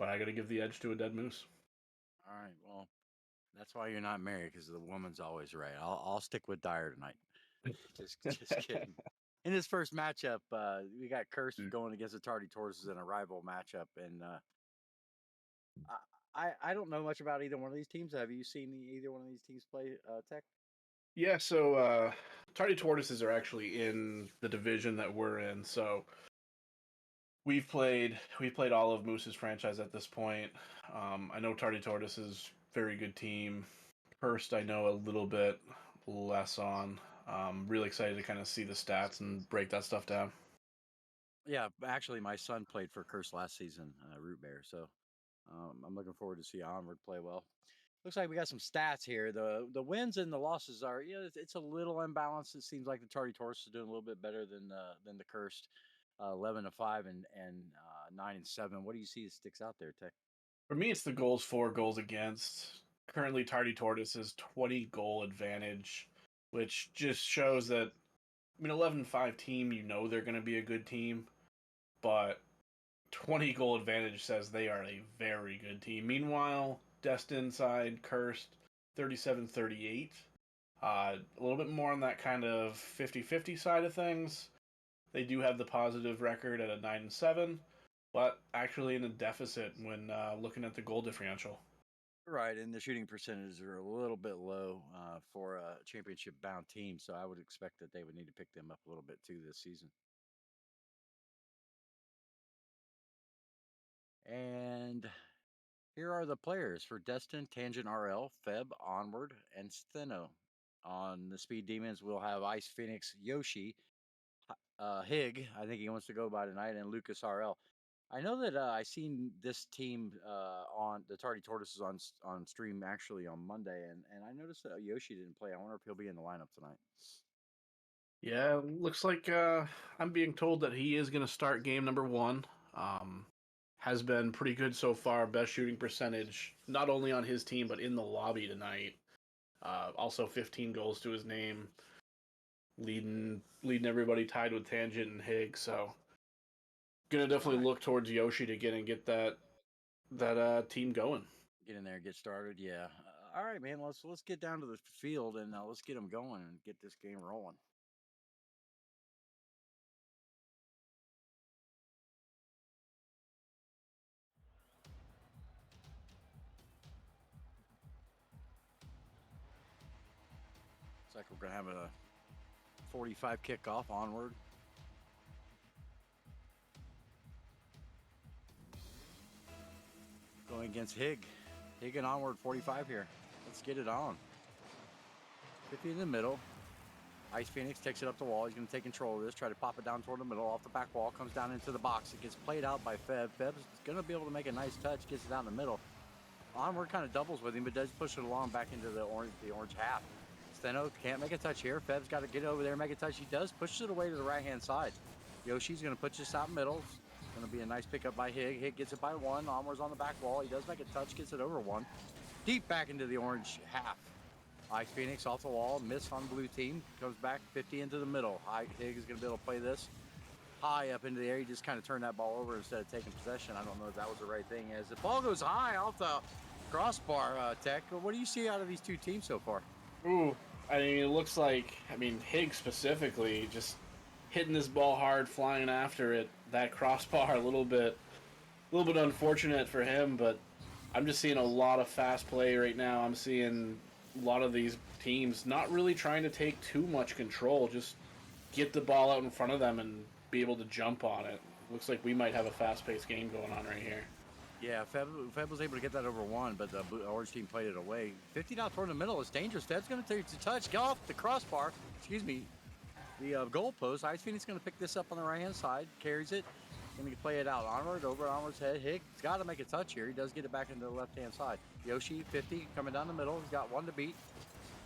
but I got to give the edge to a dead moose. All right. Well, that's why you're not married, because the woman's always right. I'll stick with Dyer tonight. Just kidding. In his first matchup, we got Curse going against the Tardy Tortoises in a rival matchup, and I don't know much about either one of these teams. Have you seen either one of these teams play, Tech? Yeah, so Tardy Tortoises are actually in the division that we're in, so we've played all of Moose's franchise at this point. I know Tardy Tortoises very good team. First, I know a little bit less on. Really excited to kind of see the stats and break that stuff down. Yeah, actually, my son played for Curse last season, Root Bear. So I'm looking forward to see Onward play well. Looks like we got some stats here. The wins and the losses are, it's a little imbalanced. It seems like the Tardy Tortoise is doing a little bit better than the Cursed, 11-5 and 9-7. What do you see that sticks out there, Tech? For me, it's the goals for, goals against. Currently, Tardy Tortoise's 20 goal advantage, which just shows that, 11-5 team, they're going to be a good team, but 20 goal advantage says they are a very good team. Meanwhile, Destin side, Cursed, 37-38. A little bit more on that kind of 50-50 side of things. They do have the positive record at a 9-7, but actually in a deficit when looking at the goal differential. Right, and the shooting percentages are a little bit low for a championship-bound team, so I would expect that they would need to pick them up a little bit too this season. And here are the players for Destin, Tangent RL, Feb, Onward, and Steno. On the Speed Demons, we'll have Ice Phoenix, Yoshi, Hig, I think he wants to go by tonight, and Lucas RL. I know that I seen this team on the Tardy Tortoises on stream actually on Monday, and I noticed that Yoshi didn't play. I wonder if he'll be in the lineup tonight. Yeah, looks like I'm being told that he is going to start game number 1. Has been pretty good so far. Best shooting percentage, not only on his team, but in the lobby tonight. Also 15 goals to his name. Leading everybody tied with Tangent and Higgs. So, gonna definitely look towards Yoshi to get that team going. Get in there, get started. Yeah. All right, man. Let's get down to the field and let's get them going and get this game rolling. Looks like we're gonna have a 45 kickoff. Onward. Going against Hig. Hig and Onward 45 here. Let's get it on. 50 in the middle. Ice Phoenix takes it up the wall. He's going to take control of this. Try to pop it down toward the middle. Off the back wall. Comes down into the box. It gets played out by Feb. Feb's going to be able to make a nice touch. Gets it out in the middle. Onward kind of doubles with him, but does push it along back into the orange half. Steno can't make a touch here. Feb's got to get over there and make a touch. He does. Pushes it away to the right-hand side. Yoshi's going to put this out middle. It's going to be a nice pickup by Hig. Hig gets it by 1. Onward's on the back wall. He does make a touch. Gets it over 1. Deep back into the orange half. Ice Phoenix off the wall, miss on blue team, comes back 50 into the middle. Hig is going to be able to play this high up into the air. He just kind of turned that ball over instead of taking possession. I don't know if that was the right thing. As the ball goes high off the crossbar, Tech, what do you see out of these two teams so far? Ooh, it looks like, Higgs specifically, just hitting this ball hard, flying after it. That crossbar, a little bit unfortunate for him, but I'm just seeing a lot of fast play right now. I'm seeing a lot of these teams not really trying to take too much control, just get the ball out in front of them and be able to jump on it. Looks like we might have a fast-paced game going on right here. Yeah, Feb was able to get that over 1, but the orange team played it away. 50 down toward the middle is dangerous. Feb's going to take the touch, get off the crossbar, the goalpost. Ice Phoenix going to pick this up on the right-hand side, carries it, going to play it out. Onward's head. Higgs got to make a touch here. He does get it back into the left-hand side. Yoshi, 50, coming down the middle. He's got 1 to beat.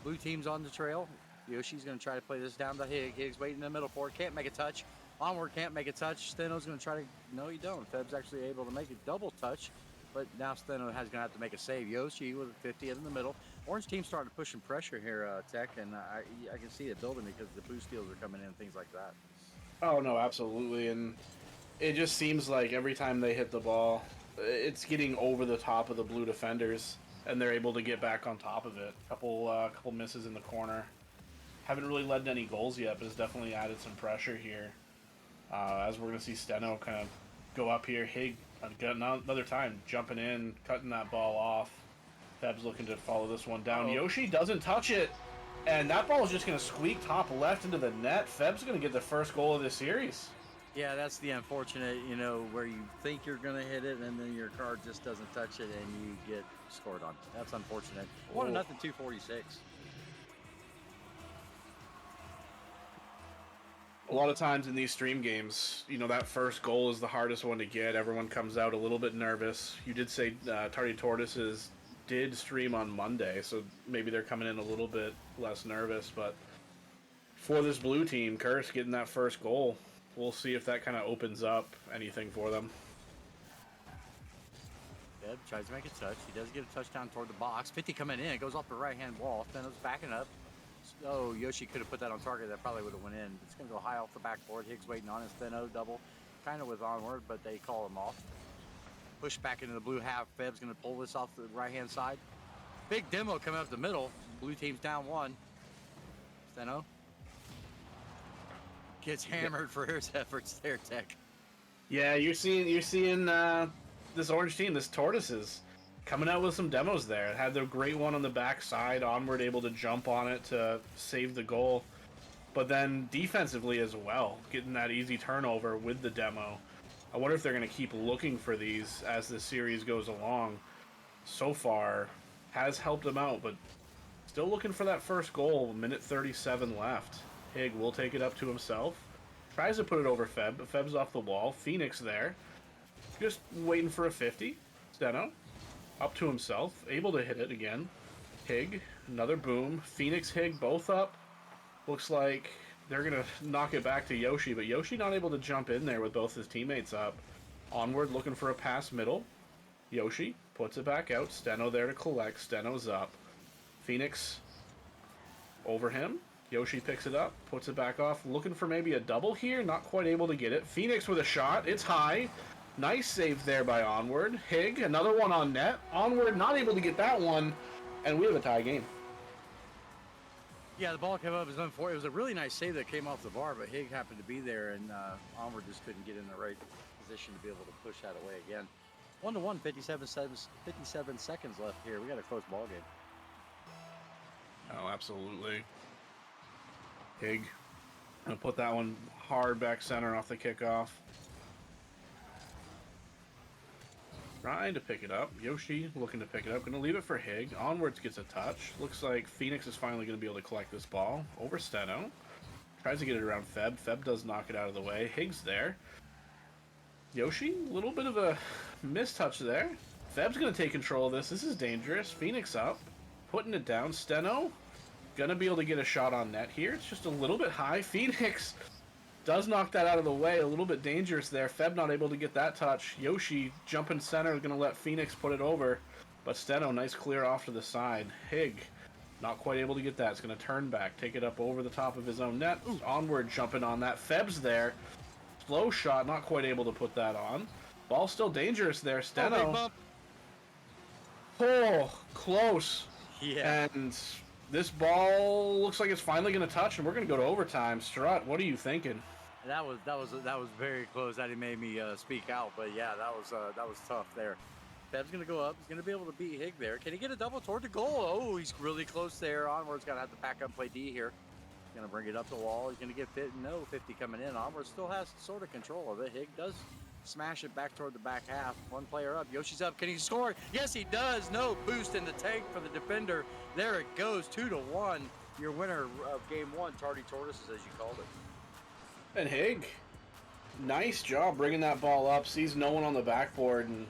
Blue team's on the trail. Yoshi's going to try to play this down to Higgs. Higgs waiting in the middle for it. Can't make a touch. Onward can't make a touch. Steno's going to try to... No, he don't. Feb's actually able to make a double touch, but now Steno has going to have to make a save. Yoshi with a 50 in the middle. Orange team's starting to push some pressure here, Tech, and I can see it building because the blue steals are coming in and things like that. Oh, no, absolutely, and it just seems like every time they hit the ball, it's getting over the top of the blue defenders, and they're able to get back on top of it. Couple misses in the corner. Haven't really led to any goals yet, but it's definitely added some pressure here. As we're going to see Steno kind of go up here. Hig, another time, jumping in, cutting that ball off. Feb's looking to follow this one down. Yoshi doesn't touch it, and that ball is just going to squeak top left into the net. Feb's going to get the first goal of this series. Yeah, that's the unfortunate, you know, where you think you're going to hit it, and then your card just doesn't touch it, and you get scored on. That's unfortunate. 1-0, 246. A lot of times in these stream games, you know, that first goal is the hardest one to get. Everyone comes out a little bit nervous. You did say Tardy Tortoises did stream on Monday, so maybe they're coming in a little bit less nervous. But for this blue team, Curse getting that first goal, we'll see if that kind of opens up anything for them. Deb tries to make a touch. He does get a touchdown toward the box. 50 coming in. It goes off the right-hand wall. Steno's backing up. Oh, Yoshi could have put that on target. That probably would have went in. It's going to go high off the backboard. Higgs waiting on it. Steno double. Kind of with onward, but they call him off. Push back into the blue half. Feb's going to pull this off the right-hand side. Big demo coming up the middle. Blue team's down 1. Steno gets hammered for his efforts there, Tech. Yeah, you're seeing this orange team, this Tortoises, coming out with some demos there. Had their great one on the backside, onward able to jump on it to save the goal. But then defensively as well, getting that easy turnover with the demo. I wonder if they're going to keep looking for these as the series goes along. So far, has helped them out, but still looking for that first goal. Minute 37 left. Hig will take it up to himself. Tries to put it over Feb, but Feb's off the wall. Phoenix there. Just waiting for a 50. Steno. Up to himself. Able to hit it again. Hig. Another boom. Phoenix, Hig, both up. Looks like they're going to knock it back to Yoshi, but Yoshi not able to jump in there with both his teammates up. Onward, looking for a pass middle. Yoshi puts it back out. Steno there to collect. Steno's up. Phoenix over him. Yoshi picks it up, puts it back off. Looking for maybe a double here. Not quite able to get it. Phoenix with a shot. It's high. Nice save there by Onward. Hig, another one on net. Onward not able to get that one, and we have a tie game. Yeah, the ball came up as unfortunate. It was a really nice save that came off the bar, but Hig happened to be there, and Onward just couldn't get in the right position to be able to push that away again. 1-1, 57 seconds left here. We got a close ball game. Oh, absolutely. Hig gonna put that one hard back center off the kickoff. Trying to pick it up. Yoshi looking to pick it up. Gonna leave it for Hig. Onwards gets a touch. Looks like Phoenix is finally gonna be able to collect this ball. Over Steno. Tries to get it around Feb. Feb does knock it out of the way. Hig's there. Yoshi, a little bit of a mistouch there. Feb's gonna take control of this. This is dangerous. Phoenix up. Putting it down. Steno gonna be able to get a shot on net here. It's just a little bit high. Phoenix does knock that out of the way. A little bit dangerous there. Feb not able to get that touch. Yoshi jumping center, gonna let Phoenix put it over. But Steno, nice clear off to the side. Hig, not quite able to get that. It's gonna turn back, take it up over the top of his own net. Ooh, onward jumping on that. Feb's there. Slow shot, not quite able to put that on. Ball still dangerous there. Steno. Oh, close. Yeah. And this ball looks like it's finally going to touch, and we're going to go to overtime. Strut, what are you thinking? That was very close. That made me speak out, but yeah, that was tough there. Feb's gonna go up. He's gonna be able to beat Hig there. Can he get a double toward the goal? Oh, he's really close there. Onward's gonna have to back up and play D here. He's gonna bring it up the wall. He's gonna get fit. No, 50 coming in. Onward still has sort of control of it. Hig does smash it back toward the back half. One player up. Yoshi's up. Can he score? Yes, he does. No boost in the tank for the defender. There it goes. 2-1. Your winner of game 1, Tardy Tortoises, as you called it. And Hig, nice job bringing that ball up. Sees no one on the backboard and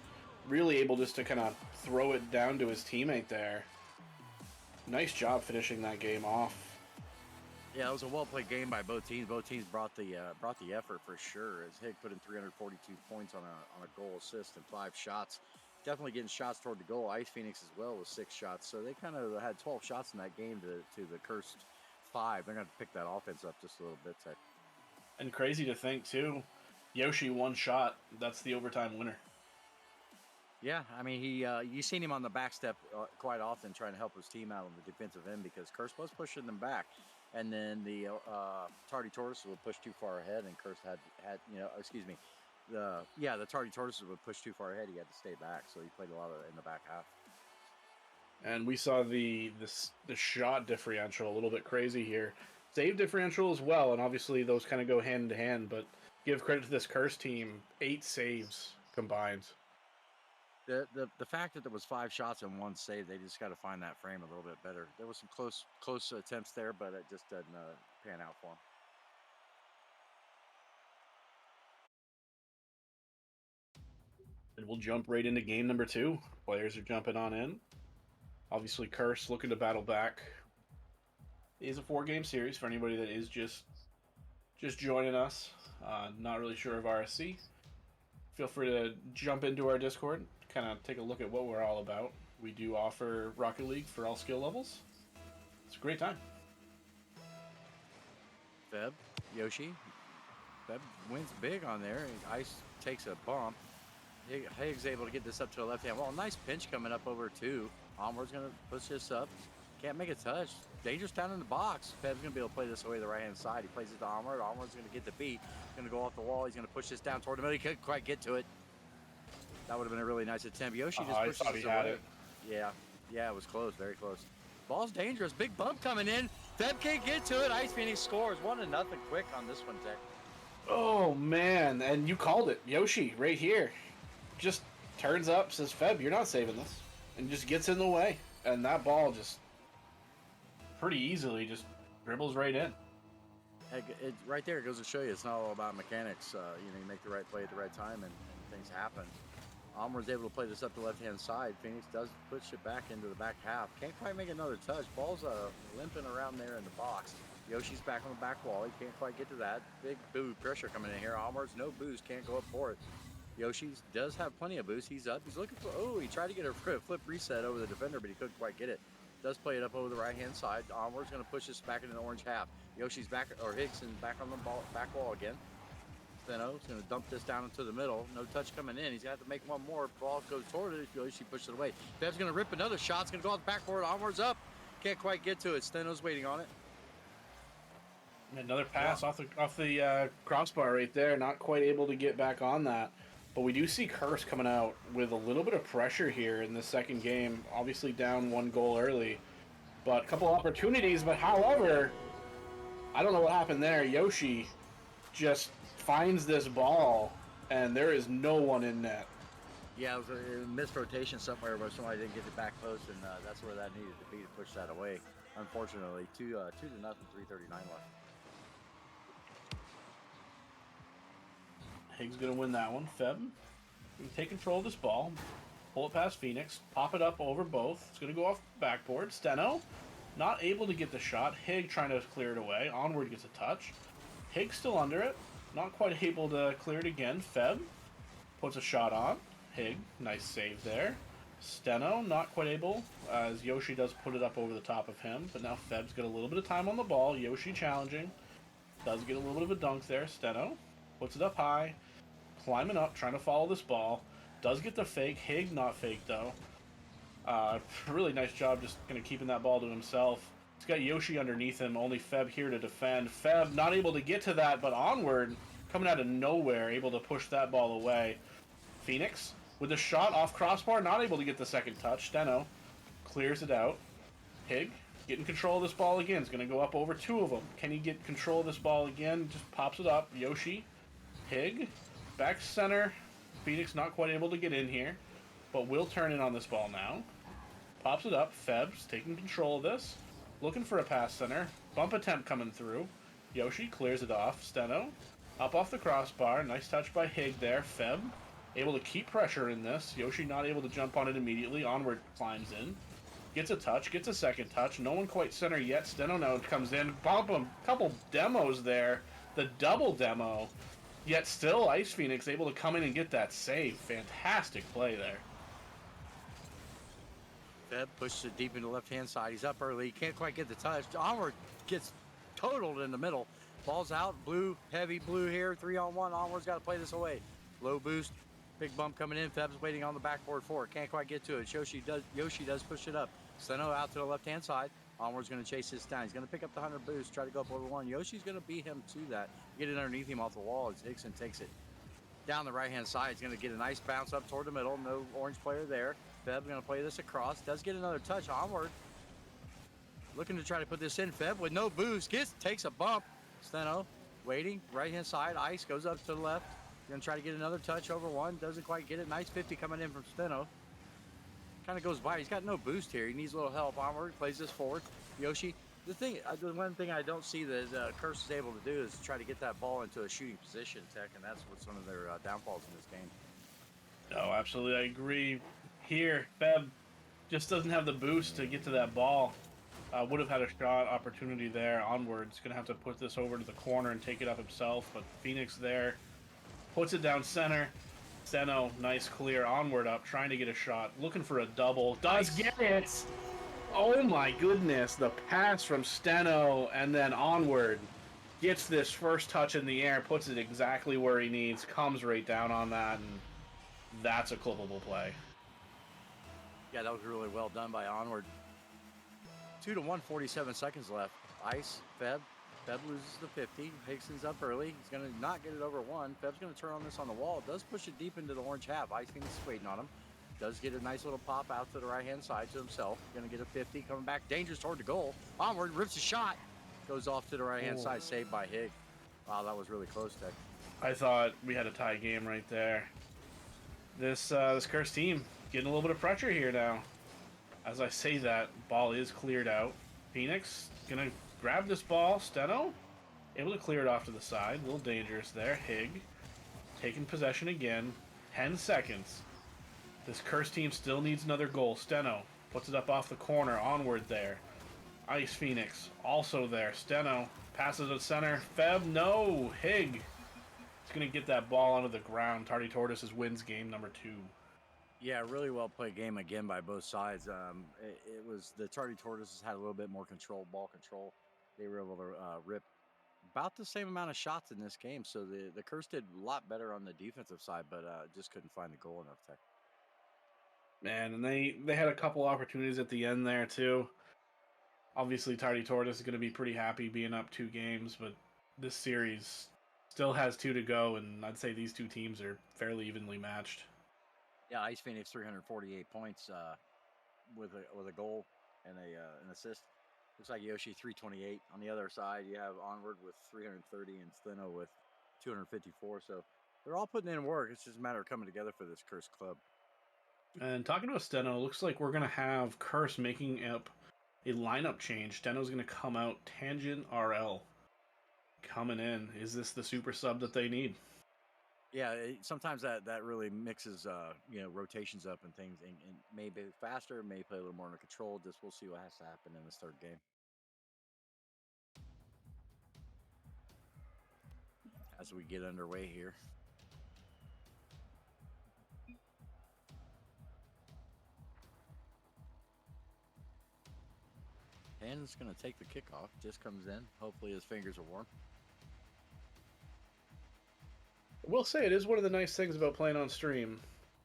really able just to kind of throw it down to his teammate there. Nice job finishing that game off. Yeah, it was a well-played game by both teams. Both teams brought the effort for sure. As Hig put in 342 points on a goal, assist, and 5 shots. Definitely getting shots toward the goal. Ice Phoenix as well with 6 shots. So they kind of had 12 shots in that game to the cursed 5. They're going to pick that offense up just a little bit. And crazy to think, too, Yoshi 1 shot. That's the overtime winner. Yeah, I mean, you seen him on the back step quite often trying to help his team out on the defensive end because Curse was pushing them back, and then the Tardy Tortoises would push too far ahead, and Curse had excuse me, the Tardy Tortoises would push too far ahead. He had to stay back, so he played a lot of it in the back half. And we saw the shot differential a little bit crazy here. Save differential as well, and obviously those kind of go hand in hand. But give credit to this Curse team, 8 saves combined. The fact that there was 5 shots and 1 save, they just got to find that frame a little bit better. There was some close attempts there, but it just doesn't pan out for them. And we'll jump right into game number 2. Players are jumping on in. Obviously, Curse looking to battle back. It is a 4-game series for anybody that is just joining us. Not really sure of RSC. Feel free to jump into our Discord, kind of take a look at what we're all about. We do offer Rocket League for all skill levels. It's a great time. Feb, Yoshi, Feb wins big on there. Ice takes a bump. Higgs able to get this up to the left hand. Well, nice pinch coming up over 2. Onward's going to push this up. Can't make a touch. Dangerous down in the box. Feb's going to be able to play this away to the right-hand side. He plays it to Onward. Onward's going to get the beat. Going to go off the wall. He's going to push this down toward the middle. He couldn't quite get to it. That would have been a really nice attempt. Yoshi just pushes I thought he it had away. it. Yeah, it was close. Very close. Ball's dangerous. Big bump coming in. Feb can't get to it. Ice Phoenix scores 1-0 quick on this one, Tech. Oh, man. And you called it. Yoshi, right here. Just turns up, says, Feb, you're not saving this. And just gets in the way. And that ball just pretty easily just dribbles right in. Right there, it goes to show you it's not all about mechanics. You make the right play at the right time and things happen. Onward's able to play this up the left-hand side. Phoenix does push it back into the back half. Can't quite make another touch. Ball's limping around there in the box. Yoshi's back on the back wall. He can't quite get to that. Big boo pressure coming in here. Onward's no boost. Can't go up for it. Yoshi does have plenty of boost. He's up. He's looking for... Oh, he tried to get a flip reset over the defender, but he couldn't quite get it. Does play it up over the right-hand side. Onward's going to push this back into the orange half. Yoshi's back, or Higgs back on the back wall again. Steno's going to dump this down into the middle. No touch coming in. He's got to make one more. Ball goes toward it. Yoshi pushes it away. Bev's going to rip another shot. It's going to go off the backboard. Onward's up. Can't quite get to it. Steno's waiting on it. Another pass off the crossbar right there. Not quite able to get back on that. But we do see Curse coming out with a little bit of pressure here in the second game. Obviously down 1 goal early. But a couple opportunities. But however, I don't know what happened there. Yoshi just finds this ball, and there is no one in net. Yeah, it was a missed rotation somewhere where somebody didn't get the back post, and that's where that needed to be to push that away. Unfortunately, 2-0, 3:39 left. Higgs going to win that one. Feb can take control of this ball, pull it past Phoenix, pop it up over both. It's going to go off backboard. Steno not able to get the shot. Hig trying to clear it away. Onward gets a touch. Hig still under it. Not quite able to clear it again. Feb puts a shot on. Hig, nice save there. Steno not quite able, as Yoshi does put it up over the top of him. But now Feb's got a little bit of time on the ball. Yoshi challenging. Does get a little bit of a dunk there. Steno puts it up high. Climbing up, trying to follow this ball. Does get the fake. Hig not fake, though. Really nice job just kind of keeping that ball to himself. He's got Yoshi underneath him, only Feb here to defend. Feb not able to get to that, but Onward, coming out of nowhere, able to push that ball away. Phoenix, with the shot off crossbar, not able to get the second touch. Steno clears it out. Hig, getting control of this ball again. Is going to go up over 2 of them. Can he get control of this ball again? Just pops it up. Yoshi, Hig, back center. Phoenix not quite able to get in here, but will turn in on this ball now. Pops it up. Feb's taking control of this. Looking for a pass center. Bump attempt coming through. Yoshi clears it off. Steno up off the crossbar. Nice touch by Hig there. Feb able to keep pressure in this. Yoshi not able to jump on it immediately. Onward climbs in. Gets a touch. Gets a second touch. No one quite center yet. Steno now comes in. Bump him. Couple demos there. The double demo. Yet still Ice Phoenix able to come in and get that save. Fantastic play there. Feb pushes it deep into the left-hand side. He's up early. He can't quite get the touch. Onward gets totaled in the middle. Ball's out. Blue, heavy blue here. 3-on-1. Onward's got to play this away. Low boost. Big bump coming in. Feb's waiting on the backboard for it. Can't quite get to it. Yoshi does push it up. Steno out to the left-hand side. Onward's going to chase this down. He's going to pick up the 100 boost, try to go up over one. Yoshi's going to beat him to that. Get it underneath him off the wall as Hickson takes it down the right-hand side. He's going to get a nice bounce up toward the middle. No orange player there. Feb going to play this across. Does get another touch. Onward looking to try to put this in. Feb with no boost. Takes a bump. Steno waiting. Right-hand side. Ice goes up to the left. Going to try to get another touch over one. Doesn't quite get it. Nice 50 coming in from Steno. Kind of goes by. He's got no boost here. He needs a little help. Onward plays this forward. Yoshi. The one thing I don't see that Curse is able to do is try to get that ball into a shooting position, Tech, and that's what's one of their downfalls in this game. Oh, absolutely. I agree. Here, Feb just doesn't have the boost to get to that ball. Would have had a shot opportunity there. Onward's going to have to put this over to the corner and take it up himself, but Phoenix there puts it down center. Steno, nice clear. Onward up, trying to get a shot. Looking for a double. Does get it! Oh my goodness. The pass from Steno and then Onward gets this first touch in the air, puts it exactly where he needs, comes right down on that, and that's a clippable play. Yeah, that was really well done by Onward. 2 to 1, 47 seconds left. Ice, Feb. Feb loses the 50. Hickson's up early. He's going to not get it over one. Feb's going to turn on this on the wall. Does push it deep into the orange half. Ice Phoenix is waiting on him. Does get a nice little pop out to the right-hand side to himself. Going to get a 50 coming back. Dangerous toward the goal. Onward rips a shot. Goes off to the right-hand side. Saved by Hig. Wow, that was really close, Tech. I thought we had a tie game right there. This Curse team getting a little bit of pressure here now. As I say that, ball is cleared out. Phoenix going to grab this ball. Steno able to clear it off to the side. A little dangerous there. Hig taking possession again. 10 seconds. This Curse team still needs another goal. Steno puts it up off the corner. Onward there. Ice Phoenix also there. Steno passes to center. Feb, no. Hig is going to get that ball onto the ground. Tardy Tortoises wins game number 2. Yeah, really well played game again by both sides. It was the Tardy Tortoises had a little bit more ball control. They were able to rip about the same amount of shots in this game. So the Curse did a lot better on the defensive side, but just couldn't find the goal enough, Tech. Man, and they had a couple opportunities at the end there too. Obviously, Tardy Tortoise is going to be pretty happy being up 2 games, but this series still has 2 to go, and I'd say these 2 teams are fairly evenly matched. Yeah, Ice Phoenix 348 points with a goal and an assist. Looks like Yoshi 328. On the other side, you have Onward with 330 and Steno with 254. So they're all putting in work. It's just a matter of coming together for this Curse club. And talking about Steno, looks like we're going to have Curse making up a lineup change. Steno's going to come out. Tangent RL coming in. Is this the super sub that they need? Yeah, sometimes that really mixes rotations up and things, and may be faster, may play a little more under control. Just we'll see what has to happen in this third game. As we get underway here. And it's going to take the kickoff. Just comes in. Hopefully his fingers are warm. I will say it is one of the nice things about playing on stream,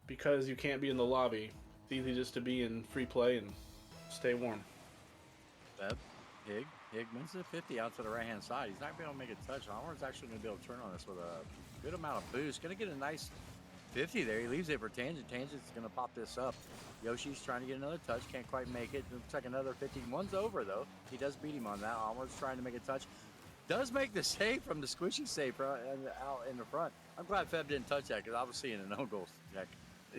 because you can't be in the lobby. It's easy just to be in free play and stay warm. Feb, Hig wins the 50 out to the right-hand side. He's not going to be able to make a touch. Onward's actually going to be able to turn on this with a good amount of boost. Going to get a nice 50 there. He leaves it for Tangent. Tangent's going to pop this up. Yoshi's trying to get another touch. Can't quite make it. Looks like another 50. One's over, though. He does beat him on that. Onward's trying to make a touch. Does make the save from the squishy save out in the front. I'm glad Feb didn't touch that, because I was seeing a no-goal check.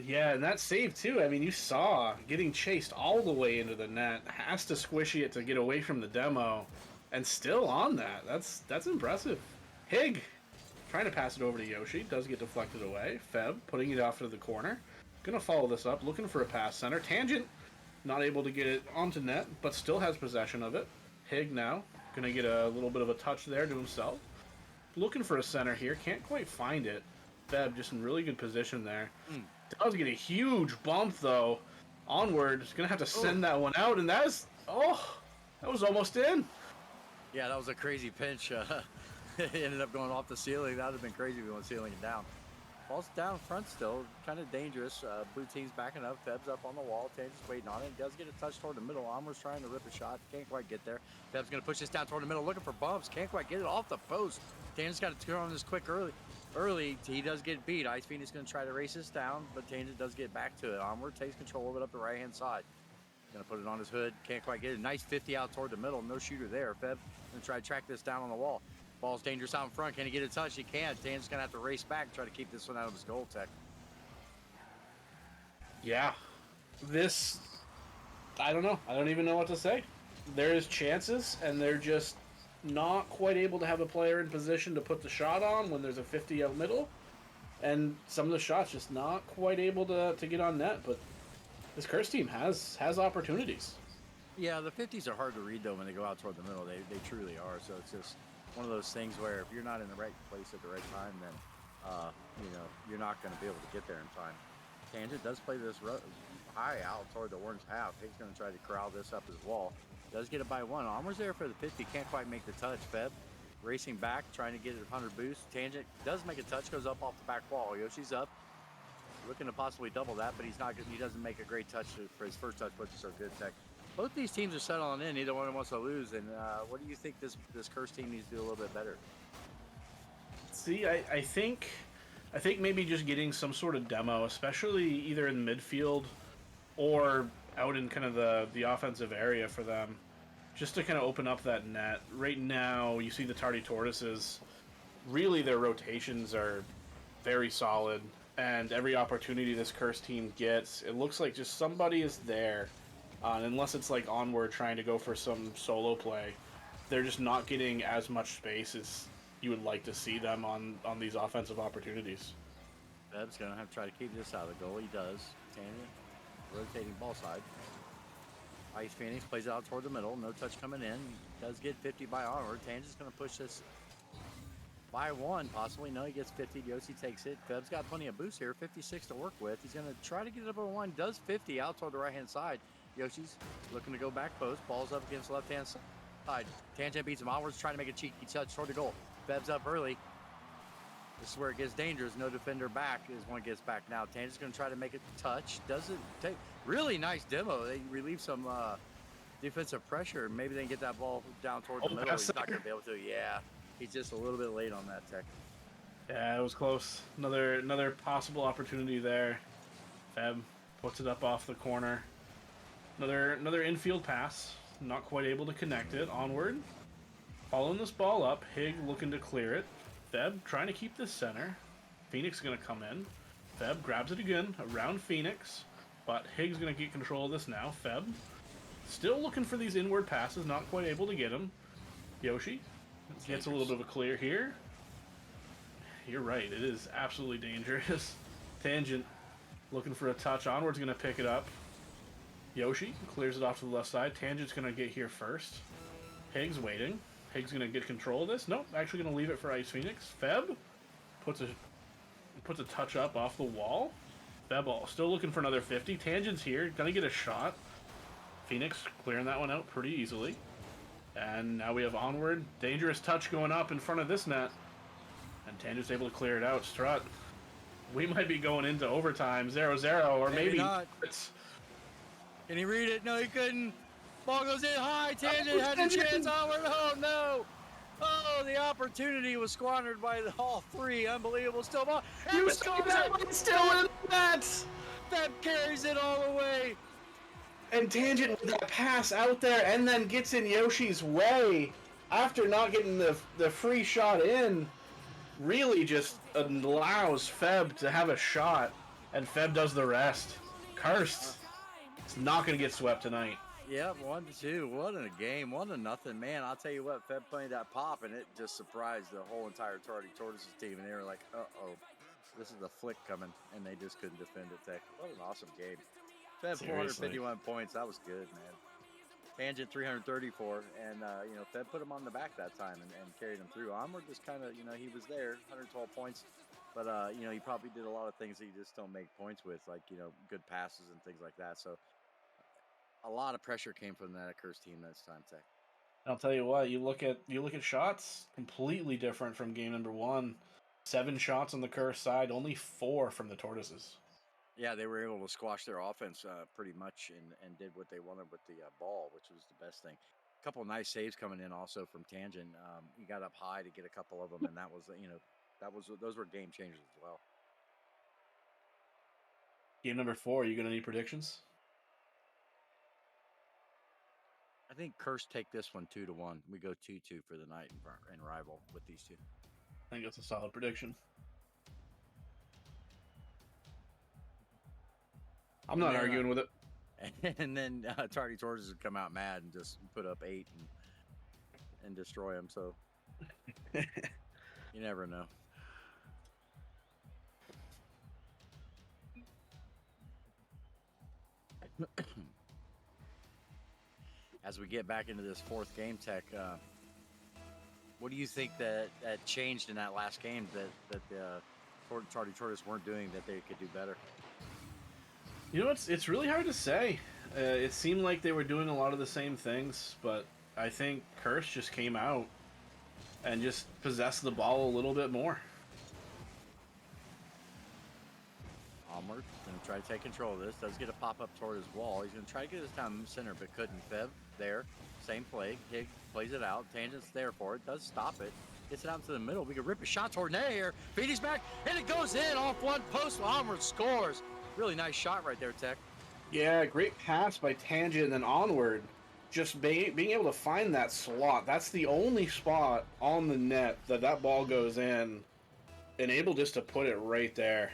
Yeah, and that save, too. I mean, you saw getting chased all the way into the net. Has to squishy it to get away from the demo. And still on that. That's impressive. Hig trying to pass it over to Yoshi. Does get deflected away. Feb putting it off to the corner. Gonna follow this up. Looking for a pass center. Tangent not able to get it onto net, but still has possession of it. Hig now gonna get a little bit of a touch there to himself. Looking for a center here. Can't quite find it. Feb just in really good position there. Does get a huge bump, though. Onward is going to have to send that one out, and that was almost in. Yeah, that was a crazy pinch. It ended up going off the ceiling. That would have been crazy if we went ceiling it down. Ball's down front still, kind of dangerous. Blue team's backing up. Feb's up on the wall. Tangent's waiting on it. He does get a touch toward the middle. Armor's trying to rip a shot. Can't quite get there. Feb's going to push this down toward the middle, looking for bumps. Can't quite get it off the post. Tangent's got to turn on this quick early. He does get beat. Ice Phoenix going to try to race this down, but Tangent does get back to it. Onward takes control of it up the right-hand side. Going to put it on his hood. Can't quite get it. Nice 50 out toward the middle. No shooter there. Feb going to try to track this down on the wall. Ball's dangerous out in front. Can he get a touch? He can. Tangent's going to have to race back, try to keep this one out of his goal, Tech. Yeah. This, I don't know. I don't even know what to say. There is chances, and they're just not quite able to have a player in position to put the shot on when there's a 50 out middle. And some of the shots just not quite able to get on net. But this Curse team has opportunities. Yeah, the 50s are hard to read, though, when they go out toward the middle. They truly are. So it's just one of those things where if you're not in the right place at the right time, then, you're not going to be able to get there in time. Tangent does play this high out toward the orange half. He's going to try to corral this up his wall. Does get it by one. Armor's there for the 50. Can't quite make the touch. Feb racing back, trying to get it 100 boost. Tangent does make a touch, goes up off the back wall. Yoshi's up, looking to possibly double that, but he's not. He doesn't make a great touch for his first touch, which is so good. Tech. Both these teams are settling in. Neither one wants to lose. And what do you think this Curse team needs to do a little bit better? See, I think maybe just getting some sort of demo, especially either in midfield or out in kind of the offensive area for them, just to kind of open up that net. Right now, you see the Tardy Tortoises, really their rotations are very solid, and every opportunity this Curse team gets, it looks like just somebody is there. And unless it's like Onward trying to go for some solo play, they're just not getting as much space as you would like to see them on these offensive opportunities. Feb's going to have to try to keep this out of the goal. He does. Tangent rotating ball side. Ice Phoenix plays out toward the middle. No touch coming in. Does get 50 by Onward. Tangent's going to push this by one, possibly. No, he gets 50. Yossi takes it. Feb's got plenty of boost here. 56 to work with. He's going to try to get it up on one. Does 50 out toward the right-hand side. Yoshi's looking to go back post. Ball's up against the left-hand side. Tangent beats him. Onward's trying to make a cheeky touch toward the goal. Feb's up early. This is where it gets dangerous. No defender back is one gets back now. Tangent's going to try to make a touch. Doesn't take. Really nice demo. They relieve some defensive pressure. Maybe they can get that ball down toward the middle. He's not going to be able to. Yeah, he's just a little bit late on that, Tech. Yeah, it was close. Another possible opportunity there. Feb puts it up off the corner. Another infield pass. Not quite able to connect it. Onward. Following this ball up. Hig looking to clear it. Feb trying to keep this center. Phoenix going to come in. Feb grabs it again around Phoenix. But Hig's going to get control of this now. Feb still looking for these inward passes. Not quite able to get them. Yoshi gets a little bit of a clear here. You're right. It is absolutely dangerous. Tangent looking for a touch. Onward's going to pick it up. Yoshi clears it off to the left side. Tangent's going to get here first. Hig's waiting. Hig's going to get control of this. Nope, actually going to leave it for Ice Phoenix. Feb puts a touch up off the wall. Feb still looking for another 50. Tangent's here. Going to get a shot. Phoenix clearing that one out pretty easily. And now we have Onward. Dangerous touch going up in front of this net. And Tangent's able to clear it out. Strut. We might be going into overtime. 0-0, or maybe not. Can he read it? No, he couldn't. Ball goes in high. Tangent had a chance. Onward. Oh, no. Oh, the opportunity was squandered by all three. Unbelievable. Still ball. You scores it. Still in that. That carries it all the way. And Tangent with that pass out there and then gets in Yoshi's way after not getting the free shot in. Really just allows Feb to have a shot. And Feb does the rest. Cursed. It's not going to get swept tonight. Yep, 1-2. What a game. 1-0. Man, I'll tell you what, Feb played that pop, and it just surprised the whole entire Tortoises team. And they were like, uh-oh, this is a flick coming. And they just couldn't defend it. Tech. What an awesome game. Feb, 451 points. That was good, man. Tangent, 334. And, Feb put him on the back that time and carried him through. Onward just kind of, he was there, 112 points. But, he probably did a lot of things that you just don't make points with, like, good passes and things like that. So, a lot of pressure came from that Curse team this time, Tech. I'll tell you what, you look at shots, completely different from game number one. 7 shots on the Curse side, only 4 from the Tortoises. Yeah, they were able to squash their offense pretty much and did what they wanted with the ball, which was the best thing. A couple of nice saves coming in also from Tangent. He got up high to get a couple of them, and that was those were game changers as well. Game number 4, you got any predictions? I think Curse take this one 2-1. We go 2-2 for the night in rival with these two. I think that's a solid prediction. I'm not arguing with it. And then Tardy Tortoises would come out mad and just put up 8 and destroy them. So you never know. As we get back into this 4th game, Tech, what do you think that changed in that last game that the Tardy Tortoises weren't doing that they could do better? You know, it's really hard to say. It seemed like they were doing a lot of the same things, but I think Curse just came out and just possessed the ball a little bit more. Onward, going to try to take control of this. Does get a pop-up toward his wall. He's going to try to get this down the center, but couldn't. Fev there. Same play. Hig plays it out. Tangent's there for it. Does stop it. Gets it out to the middle. We can rip a shot toward net here. Phoenix back, and it goes in off one post. Onward scores. Really nice shot right there, Tech. Yeah, great pass by Tangent and then Onward. Just being able to find that slot. That's the only spot on the net that ball goes in, and able just to put it right there.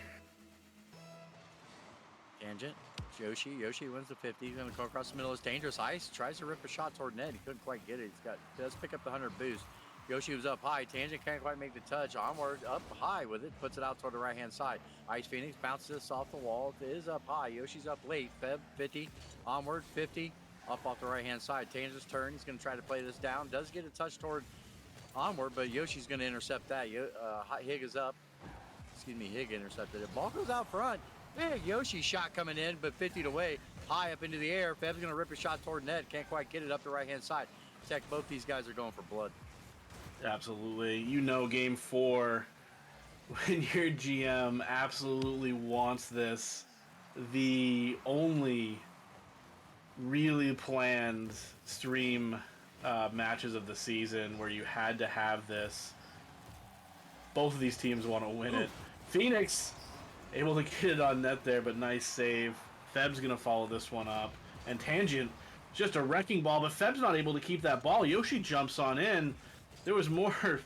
Tangent. Yoshi wins the 50. He's going to go across the middle. It's dangerous. Ice tries to rip a shot toward net. He couldn't quite get it. Does pick up the 100 boost. Yoshi was up high. Tangent can't quite make the touch. Onward up high with it. Puts it out toward the right-hand side. Ice Phoenix bounces this off the wall. It is up high. Yoshi's up late. Feb 50. Onward 50. Up off the right-hand side. Tangent's turn. He's going to try to play this down. Does get a touch toward Onward, but Yoshi's going to intercept that. Hig is up. Hig intercepted it. Ball goes out front. Big Yoshi shot coming in, but 50 away. High up into the air. Feb's going to rip a shot toward net. Can't quite get it up the right-hand side. Tech, both these guys are going for blood. Absolutely. You know, game 4, when your GM absolutely wants this, the only really planned stream matches of the season where you had to have this, both of these teams want to win it. Phoenix able to get it on net there, but nice save. Feb's going to follow this one up. And Tangent, just a wrecking ball, but Feb's not able to keep that ball. Yoshi jumps on in. There was more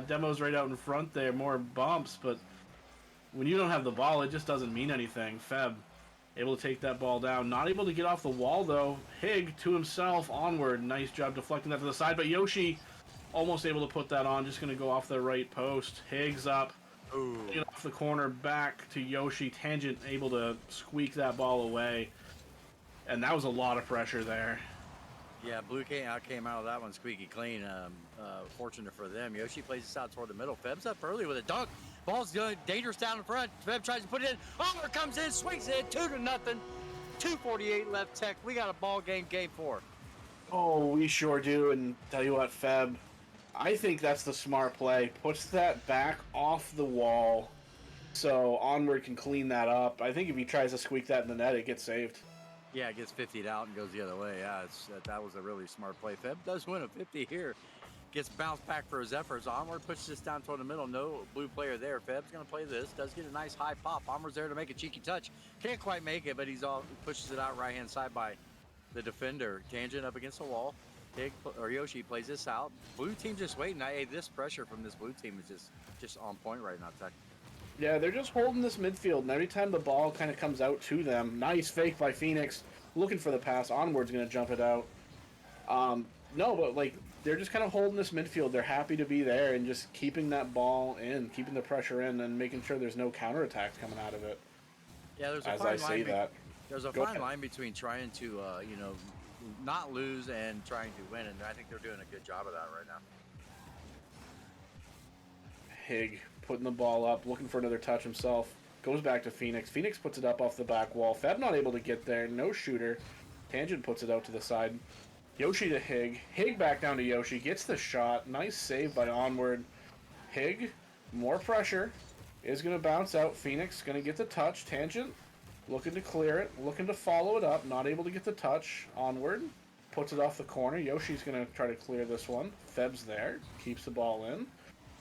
demos right out in front there, more bumps, but when you don't have the ball, it just doesn't mean anything. Feb able to take that ball down. Not able to get off the wall, though. Hig to himself, Onward. Nice job deflecting that to the side, but Yoshi almost able to put that on. Just going to go off the right post. Hig's up. Get off the corner, back to Yoshi. Tangent able to squeak that ball away. And that was a lot of pressure there. Yeah, Blue came out of that one squeaky clean. Fortunate for them. Yoshi plays this out toward the middle. Feb's up early with a dunk. Ball's good, dangerous down in front. Feb tries to put it in. Homer comes in, swings it 2-0. 2:48 left. Tech. We got a ball game, game 4. Oh, we sure do. And tell you what, Feb, I think that's the smart play. Puts that back off the wall so Onward can clean that up. I think if he tries to squeak that in the net, it gets saved. Yeah, it gets 50'd out and goes the other way. Yeah, that was a really smart play. Feb does win a 50 here. Gets bounced back for his efforts. Onward pushes this down toward the middle. No blue player there. Feb's going to play this. Does get a nice high pop. Onward's there to make a cheeky touch. Can't quite make it, but pushes it out right-hand side by the defender. Tangent up against the wall. Yoshi plays this out. Blue team just waiting. This pressure from this blue team is just on point right now, Tech. Yeah, they're just holding this midfield, and every time the ball kind of comes out to them, nice fake by Phoenix, looking for the pass. Onward's going to jump it out. No, but like they're just kind of holding this midfield. They're happy to be there and just keeping that ball in, keeping the pressure in, and making sure there's no counterattacks coming out of it. Yeah, there's a fine line. There's a fine line between trying to, not lose and trying to win, and I think they're doing a good job of that right now. Hig putting the ball up, looking for another touch himself. Goes back to Phoenix. Phoenix puts it up off the back wall. Feb not able to get there. No shooter. Tangent puts it out to the side. Yoshi to Hig. Hig back down to Yoshi. Gets the shot. Nice save by Onward. Hig More pressure. Is going to bounce out. Phoenix going to get the touch. Tangent. Looking to clear it. Looking to follow it up. Not able to get the touch. Onward. Puts it off the corner. Yoshi's going to try to clear this one. Feb's there. Keeps the ball in.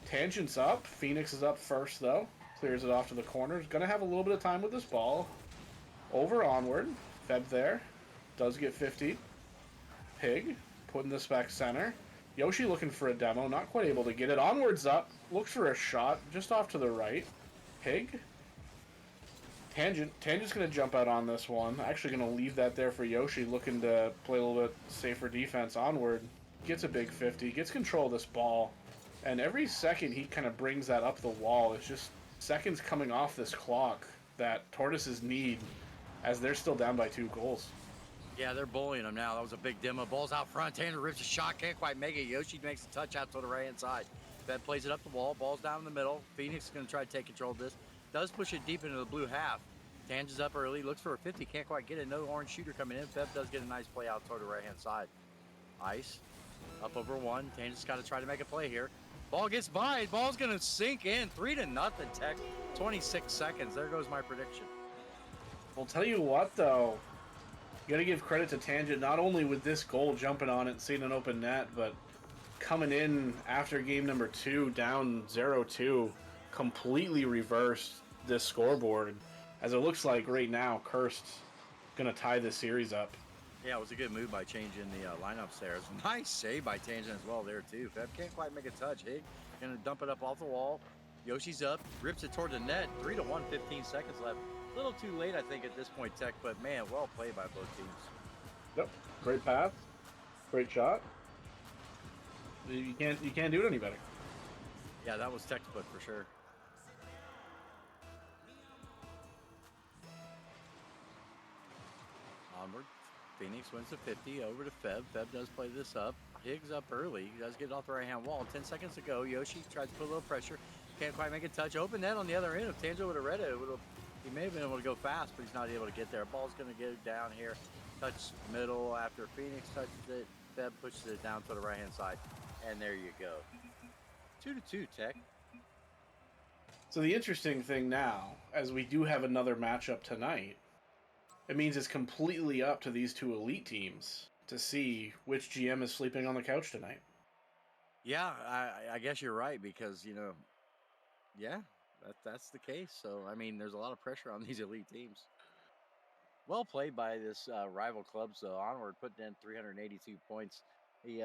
Tangent's up. Phoenix is up first, though. Clears it off to the corner. Is going to have a little bit of time with this ball. Over Onward. Feb there. Does get 50. Pig. Putting this back center. Yoshi looking for a demo. Not quite able to get it. Onward's up. Looks for a shot. Just off to the right. Pig. Tangent's going to jump out on this one. Actually going to leave that there for Yoshi, looking to play a little bit safer defense. Onward. Gets a big 50. Gets control of this ball. And every second he kind of brings that up the wall. It's just seconds coming off this clock that Tortoises need as they're still down by 2 goals. Yeah, they're bullying him now. That was a big demo. Ball's out front. Tanner rips a shot. Can't quite make it. Yoshi makes a touch out to the right-hand side. Fed plays it up the wall. Ball's down in the middle. Phoenix is going to try to take control of this. Does push it deep into the blue half. Tanger's up early. Looks for a 50. Can't quite get it. No orange shooter coming in. Feb does get a nice play out toward the right-hand side. Ice. Up over 1. Tanger's got to try to make a play here. Ball gets by. Ball's going to sink in. 3-0, Tech. 26 seconds. There goes my prediction. I'll tell you what, though. You got to give credit to Tangent, not only with this goal jumping on it and seeing an open net, but coming in after game number 2, down 0-2, completely reversed this scoreboard. As it looks like right now, Cursed going to tie this series up. Yeah, it was a good move by changing the lineups there. It's a nice save by Tangent as well there, too. Feb can't quite make a touch. Hig going to dump it up off the wall. Yoshi's up, rips it toward the net. 3-1, 15 seconds left. A little too late, I think, at this point, Tech, but man, well played by both teams. Yep, great pass, great shot. You can't do it any better. Yeah, that was textbook for sure. Onward, Phoenix wins the 50 over to Feb. Feb does play this up. Higgs up early. He does get it off the right-hand wall. 10 seconds to go. Yoshi tries to put a little pressure. Can't quite make a touch. Open net on the other end. If Tanjo would have read it, he may have been able to go fast, but he's not able to get there. Ball's going to get down here. Touch middle after Phoenix touches it. Feb pushes it down to the right-hand side. And there you go. 2-2, Tech. So the interesting thing now, as we do have another matchup tonight, it means it's completely up to these 2 elite teams to see which GM is sleeping on the couch tonight. Yeah, I guess you're right because, yeah, that's the case. So, I mean, there's a lot of pressure on these elite teams. Well played by this rival club. So, Onward putting in 382 points. He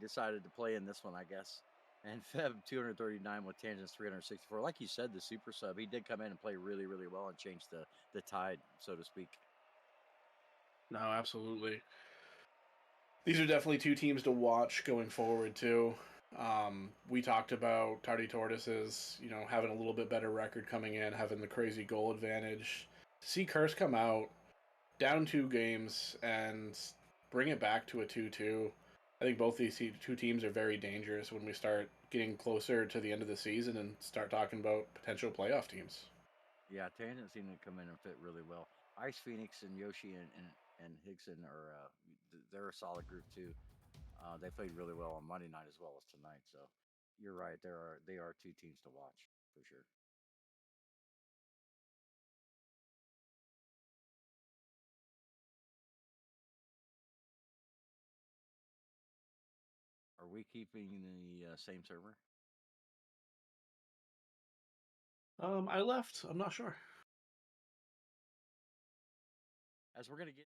decided to play in this one, I guess. And Feb 239 with Tangents 364. Like you said, the super sub, he did come in and play really, really well and change the tide, so to speak. No, absolutely. These are definitely 2 teams to watch going forward, too. We talked about Tardy Tortoises, having a little bit better record coming in, having the crazy goal advantage. To see Curse come out, down 2 games, and bring it back to a 2-2, I think both these 2 teams are very dangerous when we start getting closer to the end of the season and start talking about potential playoff teams. Yeah, Tangent seemed to come in and fit really well. Ice Phoenix and Yoshi and Higson they're a solid group too. They played really well on Monday night as well as tonight. So you're right. They are 2 teams to watch for sure. Are we keeping the same server? I left. I'm not sure. As we're gonna get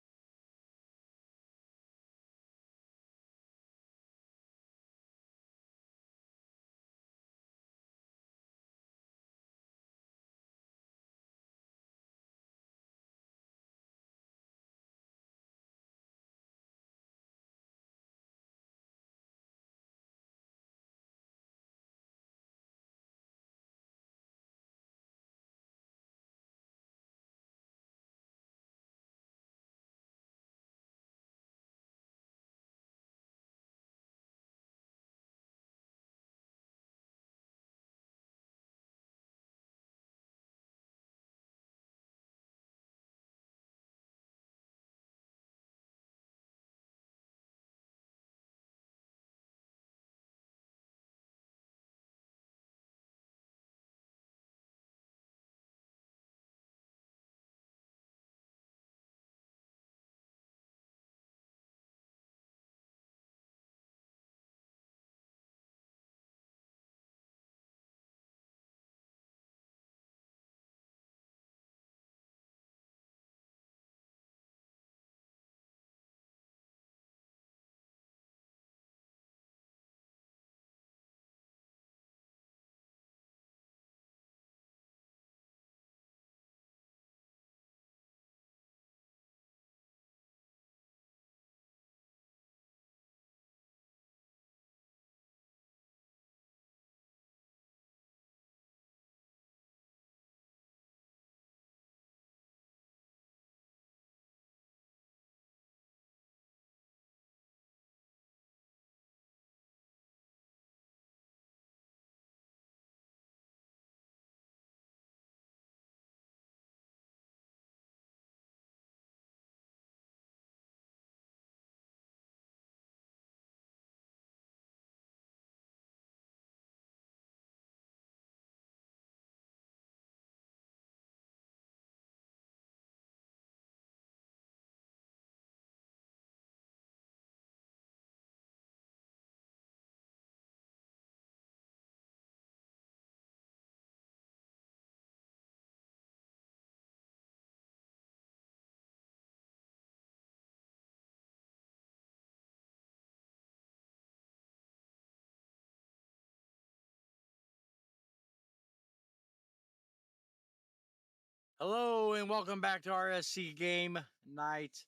Hello and welcome back to RSC game night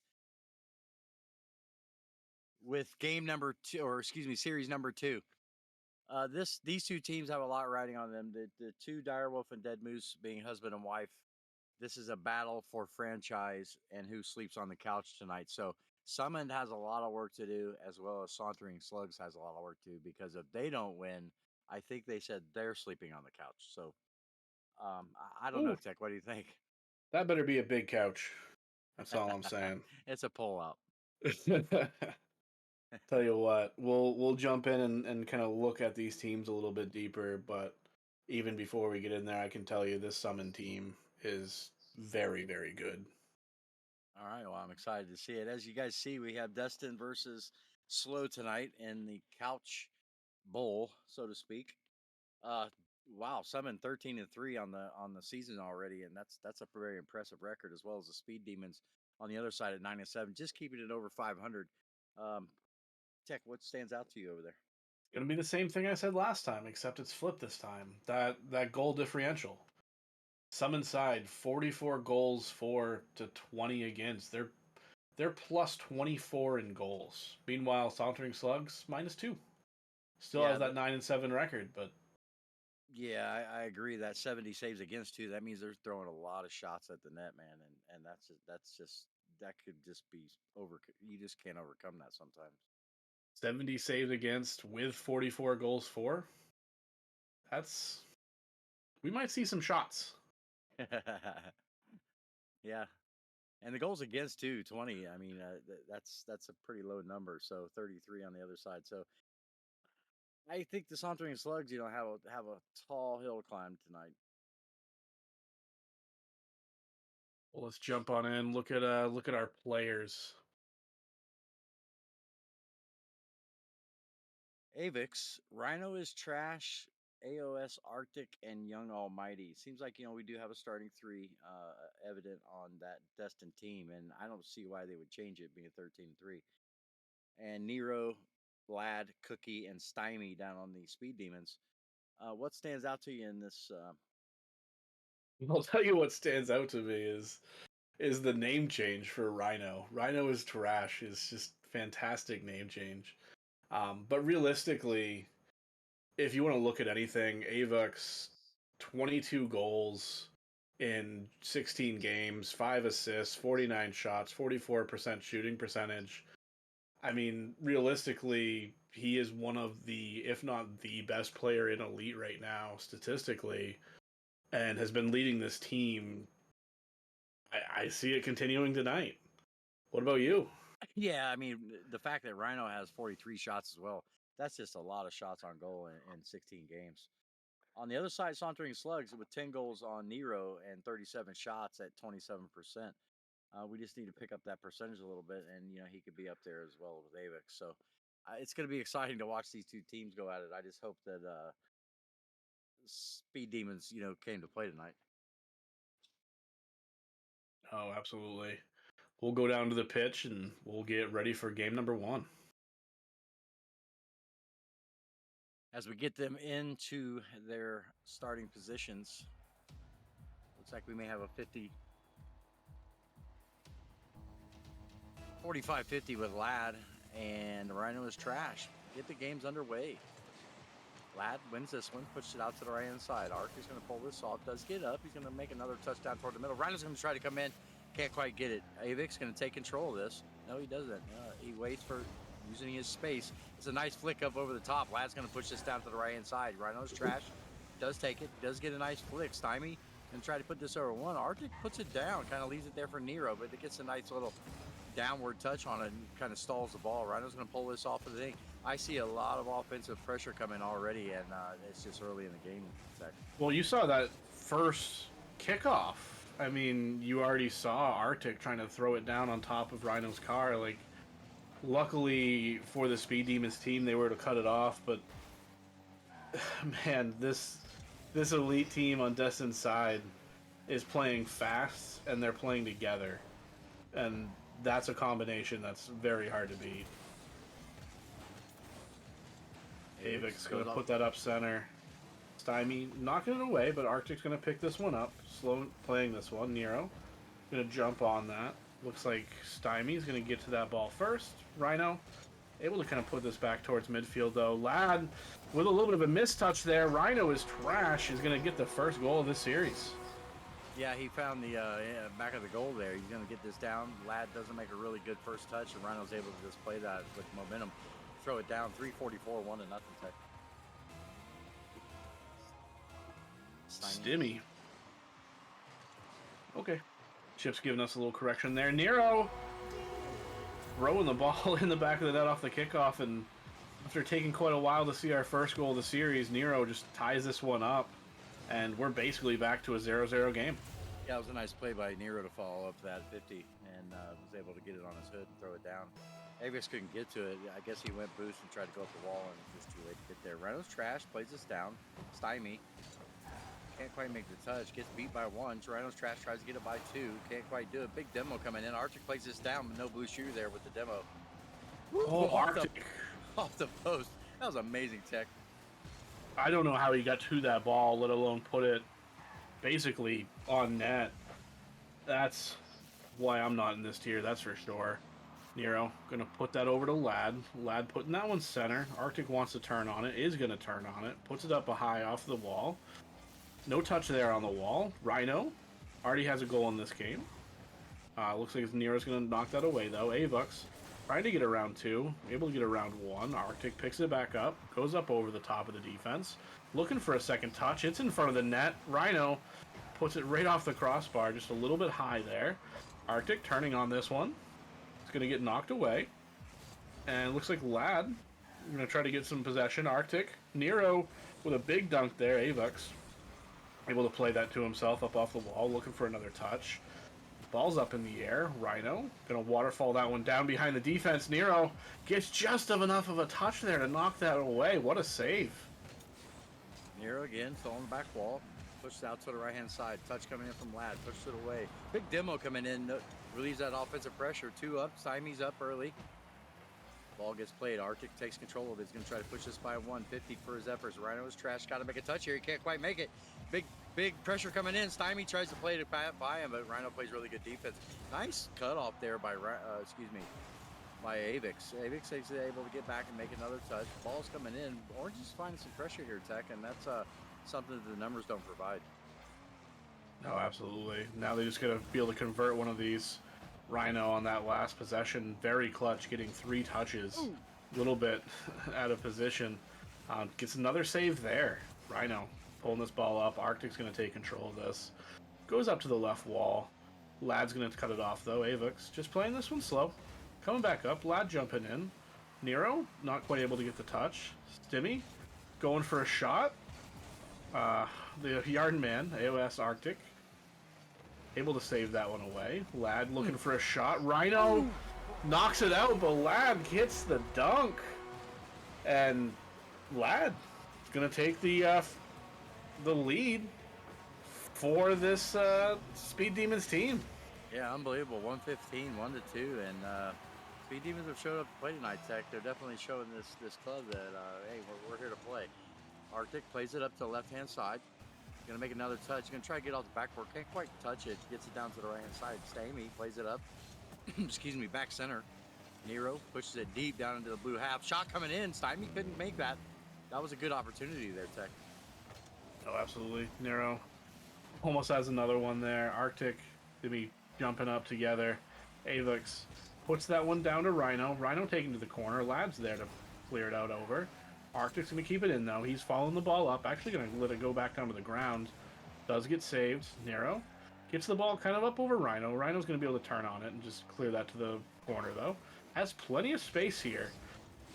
with game number 2, or excuse me, series number 2. These two teams have a lot riding on them. The two Direwolf and Dead Moose being husband and wife. This is a battle for franchise and who sleeps on the couch tonight. So Summoned has a lot of work to do, as well as Sauntering Slugs has a lot of work to do, because if they don't win, I think they said they're sleeping on the couch. So I don't know, Ooh, Tech. What do you think? that better be a big couch. That's all I'm saying. It's a pull out. Tell you what, we'll jump in and kind of look at these teams a little bit deeper, but even before we get in there, I can tell you this Summon team is very, very good. All right. Well, I'm excited to see it. As you guys see, we have Destin versus Slow tonight in the Couch Bowl, so to speak. Uh, wow, Summon 13-3 on the season already, and that's a very impressive record, as well as the Speed Demons on the other side at 9-7, just keeping it over 500. Um, Tech, what stands out to you over there? It's gonna be the same thing I said last time, except it's flipped this time. That goal differential. Summon side 44 goals for to 20 against. They're plus 24 in goals. Meanwhile, Sauntering Slugs -2. Still Yeah, has that 9-7 record, but yeah, I agree. That 70 saves against too. That means they're throwing a lot of shots at the net, man, and that could just be over. You just can't overcome that sometimes. 70 saves against with 44 goals for. That's we might see some shots. Yeah, and the goals against too, 20. I mean, that's a pretty low number. So 33 on the other side. So I think the Sauntering Slugs, have a tall hill to climb tonight. Well, let's jump on in. Look at our players. Avix, Rhino is trash. AOS, Arctic, and Young Almighty. Seems like we do have a starting 3 evident on that Destin team, and I don't see why they would change it being 13-3. And Nero, Vlad, Cookie, and Stymie down on the Speed Demons. What stands out to you in this? I'll tell you what stands out to me is the name change for Rhino. Rhino is trash is just fantastic name change. But realistically, if you want to look at anything, Avux 22 goals in 16 games, 5 assists, 49 shots, 44% shooting percentage. I mean, realistically, he is one of the, if not the best player in Elite right now, statistically, and has been leading this team. I see it continuing tonight. What about you? Yeah, I mean, the fact that Rhino has 43 shots as well, that's just a lot of shots on goal in 16 games. On the other side, Sauntering Slugs with 10 goals on Nero and 37 shots at 27%. We just need to pick up that percentage a little bit, and he could be up there as well with Avix. So it's going to be exciting to watch these two teams go at it. I just hope that Speed Demons, came to play tonight. Oh, absolutely. We'll go down to the pitch and we'll get ready for game number 1. As we get them into their starting positions, looks like we may have a 45-50 with Ladd, and Rhino is trash. Get the games underway. Ladd wins this one, pushes it out to the right-hand side. Arc is going to pull this off, does get up. He's going to make another touchdown toward the middle. Rhino's going to try to come in, can't quite get it. Avix going to take control of this. No, he doesn't. He waits for using his space. It's a nice flick up over the top. Ladd's going to push this down to the right-hand side. Rhino's trash, does take it, does get a nice flick. Stymie going to try to put this over one. Arctic puts it down, kind of leaves it there for Nero, but it gets a nice little downward touch on it and kind of stalls the ball. Rhino's going to pull this off of the thing. I see a lot of offensive pressure coming already, and it's just early in the game. Well, you saw that first kickoff. I mean, you already saw Arctic trying to throw it down on top of Rhino's car. Like, luckily for the Speed Demons team, they were to cut it off. But man, this elite team on Destin's side is playing fast, and they're playing together, and that's a combination that's very hard to beat. Avix going to put that up center. Stymie knocking it away, but Arctic's going to pick this one up. Slow playing this one. Nero going to jump on that. Looks like Stymie's going to get to that ball first. Rhino able to kind of put this back towards midfield, though. Ladd with a little bit of a mistouch there. Rhino is trash. He's going to get the first goal of this series. Yeah, he found the back of the goal there. He's going to get this down. Ladd doesn't make a really good first touch, and Rhino's able to just play that with momentum. Throw it down. 3:44, 1-0 Tech. Stimmy. Okay. Chip's giving us a little correction there. Nero throwing the ball in the back of the net off the kickoff, and after taking quite a while to see our first goal of the series, Nero just ties this one up, and we're basically back to a 0-0 game. Yeah, it was a nice play by Nero to follow up that 50 and was able to get it on his hood and throw it down. Avis couldn't get to it. I guess he went boost and tried to go up the wall, and it was just too late to get there. Rhino's trash, plays this down. Stymie can't quite make the touch, gets beat by 1. Rhino's trash tries to get it by 2, can't quite do it. Big demo coming in. Arctic plays this down, but no blue shooter there with the demo. Oh, Arctic. Off the post. That was amazing, Tech. I don't know how he got to that ball, let alone put it basically on net. That's why I'm not in this tier, that's for sure. Nero going to put that over to Ladd. Ladd putting that one center. Arctic wants to turn on it, is going to turn on it. Puts it up a high off the wall. No touch there on the wall. Rhino already has a goal in this game. Looks like Nero's going to knock that away, though. Avux trying to get around 2. Able to get around 1. Arctic picks it back up. Goes up over the top of the defense. Looking for a second touch. It's in front of the net. Rhino puts it right off the crossbar. Just a little bit high there. Arctic turning on this one. It's going to get knocked away. And looks like Ladd going to try to get some possession. Arctic. Nero with a big dunk there. Avux able to play that to himself up off the wall. Looking for another touch. Ball's up in the air. Rhino going to waterfall that one down behind the defense. Nero gets just enough of a touch there to knock that away. What a save. Nero again, still on the back wall. Pushed out to the right-hand side. Touch coming in from Ladd. Pushed it away. Big demo coming in. Relieves that offensive pressure. 2 up. Stymie's up early. Ball gets played. Arctic takes control of it. He's going to try to push this by 150 for his efforts. Rhino is trash. Got to make a touch here. He can't quite make it. Big pressure coming in. Stymie tries to play it by him, but Rhino plays really good defense. Nice cutoff there by by Avix. Avix is able to get back and make another touch. Ball's coming in. Orange is finding some pressure here, Tech, and that's something that the numbers don't provide. No, absolutely. Now they just got to be able to convert one of these. Rhino on that last possession, very clutch, getting 3 touches. A little bit out of position. Gets another save there. Rhino pulling this ball up. Arctic's going to take control of this. Goes up to the left wall. Ladd's going to cut it off, though. Avux just playing this one slow. Coming back up. Ladd jumping in. Nero not quite able to get the touch. Stimmy going for a shot. The yard man, AOS Arctic, able to save that one away. Ladd looking for a shot. Rhino knocks it out, but Ladd gets the dunk. And Ladd is going to take the lead for this Speed Demons team. Yeah, unbelievable. 115, 1-2, and Speed Demons have showed up to play tonight, Tech. They're definitely showing this club that, hey, we're here to play. Arctic plays it up to the left-hand side. Going to make another touch. Going to try to get off the backboard. Can't quite touch it. Gets it down to the right-hand side. Stymie plays it up. Excuse me, back center. Nero pushes it deep down into the blue half. Shot coming in. Stymie couldn't make that. That was a good opportunity there, Tech. Oh, absolutely. Nero almost has another one there. Arctic to be jumping up together. Avux puts that one down to Rhino. Rhino taking to the corner. Ladd's there to clear it out over. Arctic's going to keep it in, though. He's following the ball up. Actually going to let it go back down to the ground. Does get saved. Nero gets the ball kind of up over Rhino. Rhino's going to be able to turn on it and just clear that to the corner, though. Has plenty of space here.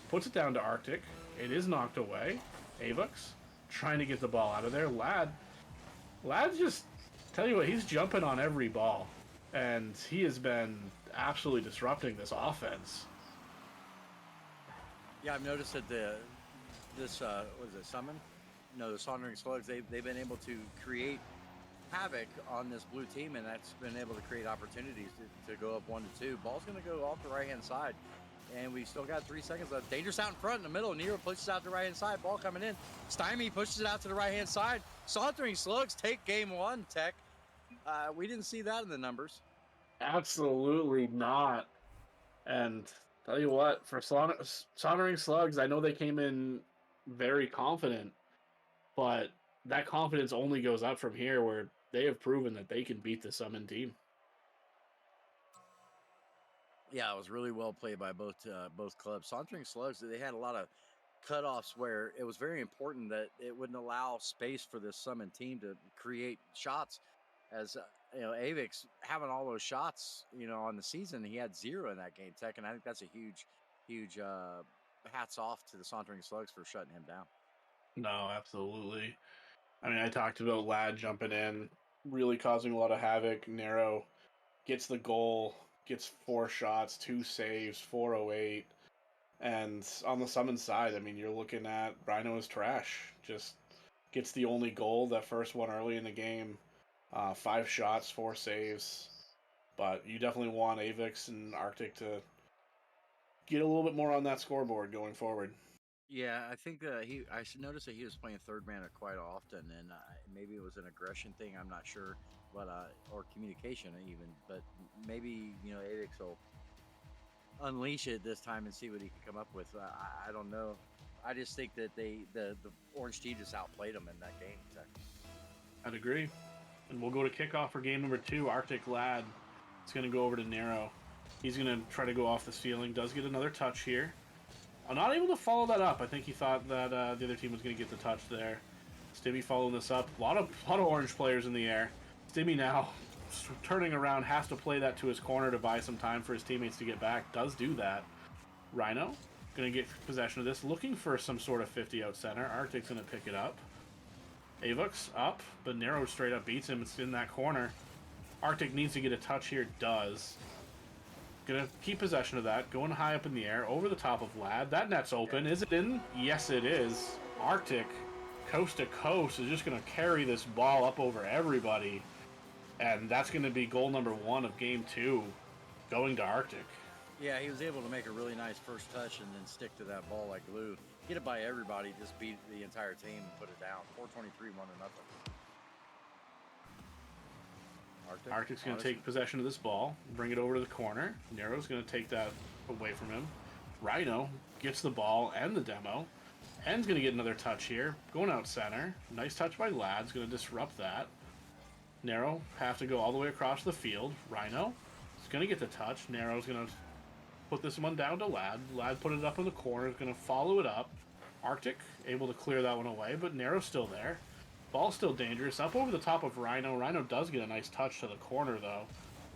Puts it down to Arctic. It is knocked away. Avux trying to get the ball out of there. Ladd's just, tell you what, he's jumping on every ball. And he has been absolutely disrupting this offense. Yeah, I've noticed that this what is it, Summon? No, the Sauntering Slugs, they've been able to create havoc on this blue team, and that's been able to create opportunities to go up 1-2. Ball's going to go off the right-hand side, and we still got 3 seconds left. Dangerous out in front in the middle. Nero pushes out to the right-hand side. Ball coming in. Stymie pushes it out to the right-hand side. Sauntering Slugs take game one, Tech. We didn't see that in the numbers. Absolutely not. And tell you what, for Sauntering Slugs, I know they came in very confident, but that confidence only goes up from here, where they have proven that they can beat the Summon team. Yeah, it was really well played by both clubs. Sauntering Slugs, they had a lot of cutoffs where it was very important that it wouldn't allow space for this Summon team to create shots. As Avix having all those shots, on the season, he had 0 in that game, Tech, and I think that's a huge hats off to the Sauntering Slugs for shutting him down. No, absolutely. I mean, I talked about Ladd jumping in, really causing a lot of havoc. Nero gets the goal, gets 4 shots, 2 saves, 408. And on the Summon side, I mean, you're looking at Rhino is trash. Just gets the only goal, that first one early in the game. 5 shots, 4 saves. But you definitely want Avix and Arctic to get a little bit more on that scoreboard going forward. Yeah, I think I should notice that he was playing third man quite often, and maybe it was an aggression thing. I'm not sure, but or communication even. But maybe Avix will unleash it this time and see what he can come up with. I don't know. I just think that the Orange team just outplayed them in that game. I'd agree. And we'll go to kickoff for game number 2. Arctic Ladd is going to go over to Nero. He's going to try to go off the ceiling. Does get another touch here. I'm not able to follow that up. I think he thought that the other team was going to get the touch there. Stimmy following this up. A lot of Orange players in the air. Stimmy now turning around, has to play that to his corner to buy some time for his teammates to get back. Does do that. Rhino going to get possession of this, looking for some sort of 50 out center. Arctic's going to pick it up. Avux up, but Nero straight up beats him. It's in that corner. Arctic needs to get a touch here. Does. Gonna keep possession of that. Going high up in the air. Over the top of Ladd. That net's open. Is it in? Yes, it is. Arctic, coast to coast, is just gonna carry this ball up over everybody. And that's gonna be goal number 1 of game 2. Going to Arctic. Yeah, he was able to make a really nice first touch and then stick to that ball like glue. Get it by everybody, just beat the entire team and put it down. 4:23, 1-0. Arctic's going to take possession of this ball, bring it over to the corner. Nero's going to take that away from him. Rhino gets the ball and the demo. N's going to get another touch here. Going out center. Nice touch by Ladd's going to disrupt that. Nero have to go all the way across the field. Rhino is going to get the touch. Nero's going to put this one down to Ladd. Ladd put it up in the corner. Is going to follow it up. Arctic able to clear that one away, but Nero's still there. Ball's still dangerous. Up over the top of Rhino. Rhino does get a nice touch to the corner, though.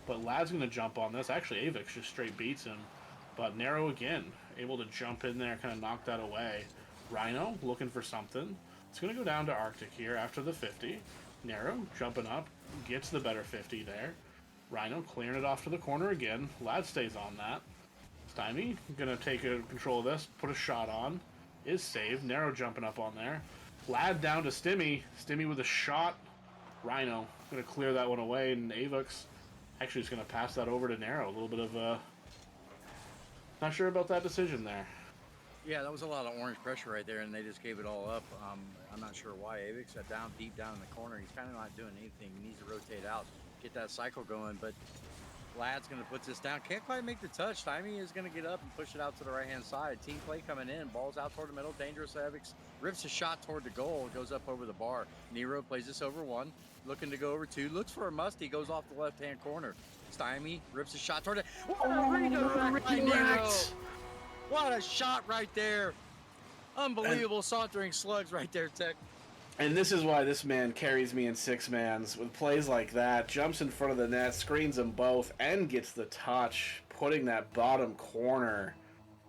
But Ladd's going to jump on this. Actually, Avix just straight beats him. But Nero, again, able to jump in there, kind of knock that away. Rhino looking for something. It's going to go down to Arctic here after the 50. Nero jumping up. Gets the better 50 there. Rhino clearing it off to the corner again. Ladd stays on that. Stymie going to take control of this. Put a shot on. Is saved. Nero jumping up on there. Ladd down to Stimmy. Stimmy with a shot. Rhino going to clear that one away, and Avux actually is going to pass that over to Nero. A little bit of not sure about that decision there. Yeah, that was a lot of Orange pressure right there, and they just gave it all up. I'm not sure why. Avix got down deep down in the corner. He's kind of not doing anything. He needs to rotate out, get that cycle going, but Ladd's going to put this down. Can't quite make the touch. Stymie is going to get up and push it out to the right-hand side. Team play coming in. Ball's out toward the middle. Dangerous. Avix rips a shot toward the goal. Goes up over the bar. Nero plays this over 1. Looking to go over 2. Looks for a musty. Goes off the left-hand corner. Stymie rips a shot toward it. Nero! What a shot right there. Unbelievable sauntering Slugs right there, Tech. And this is why this man carries me in 6-mans. With plays like that, jumps in front of the net, screens them both, and gets the touch, putting that bottom corner.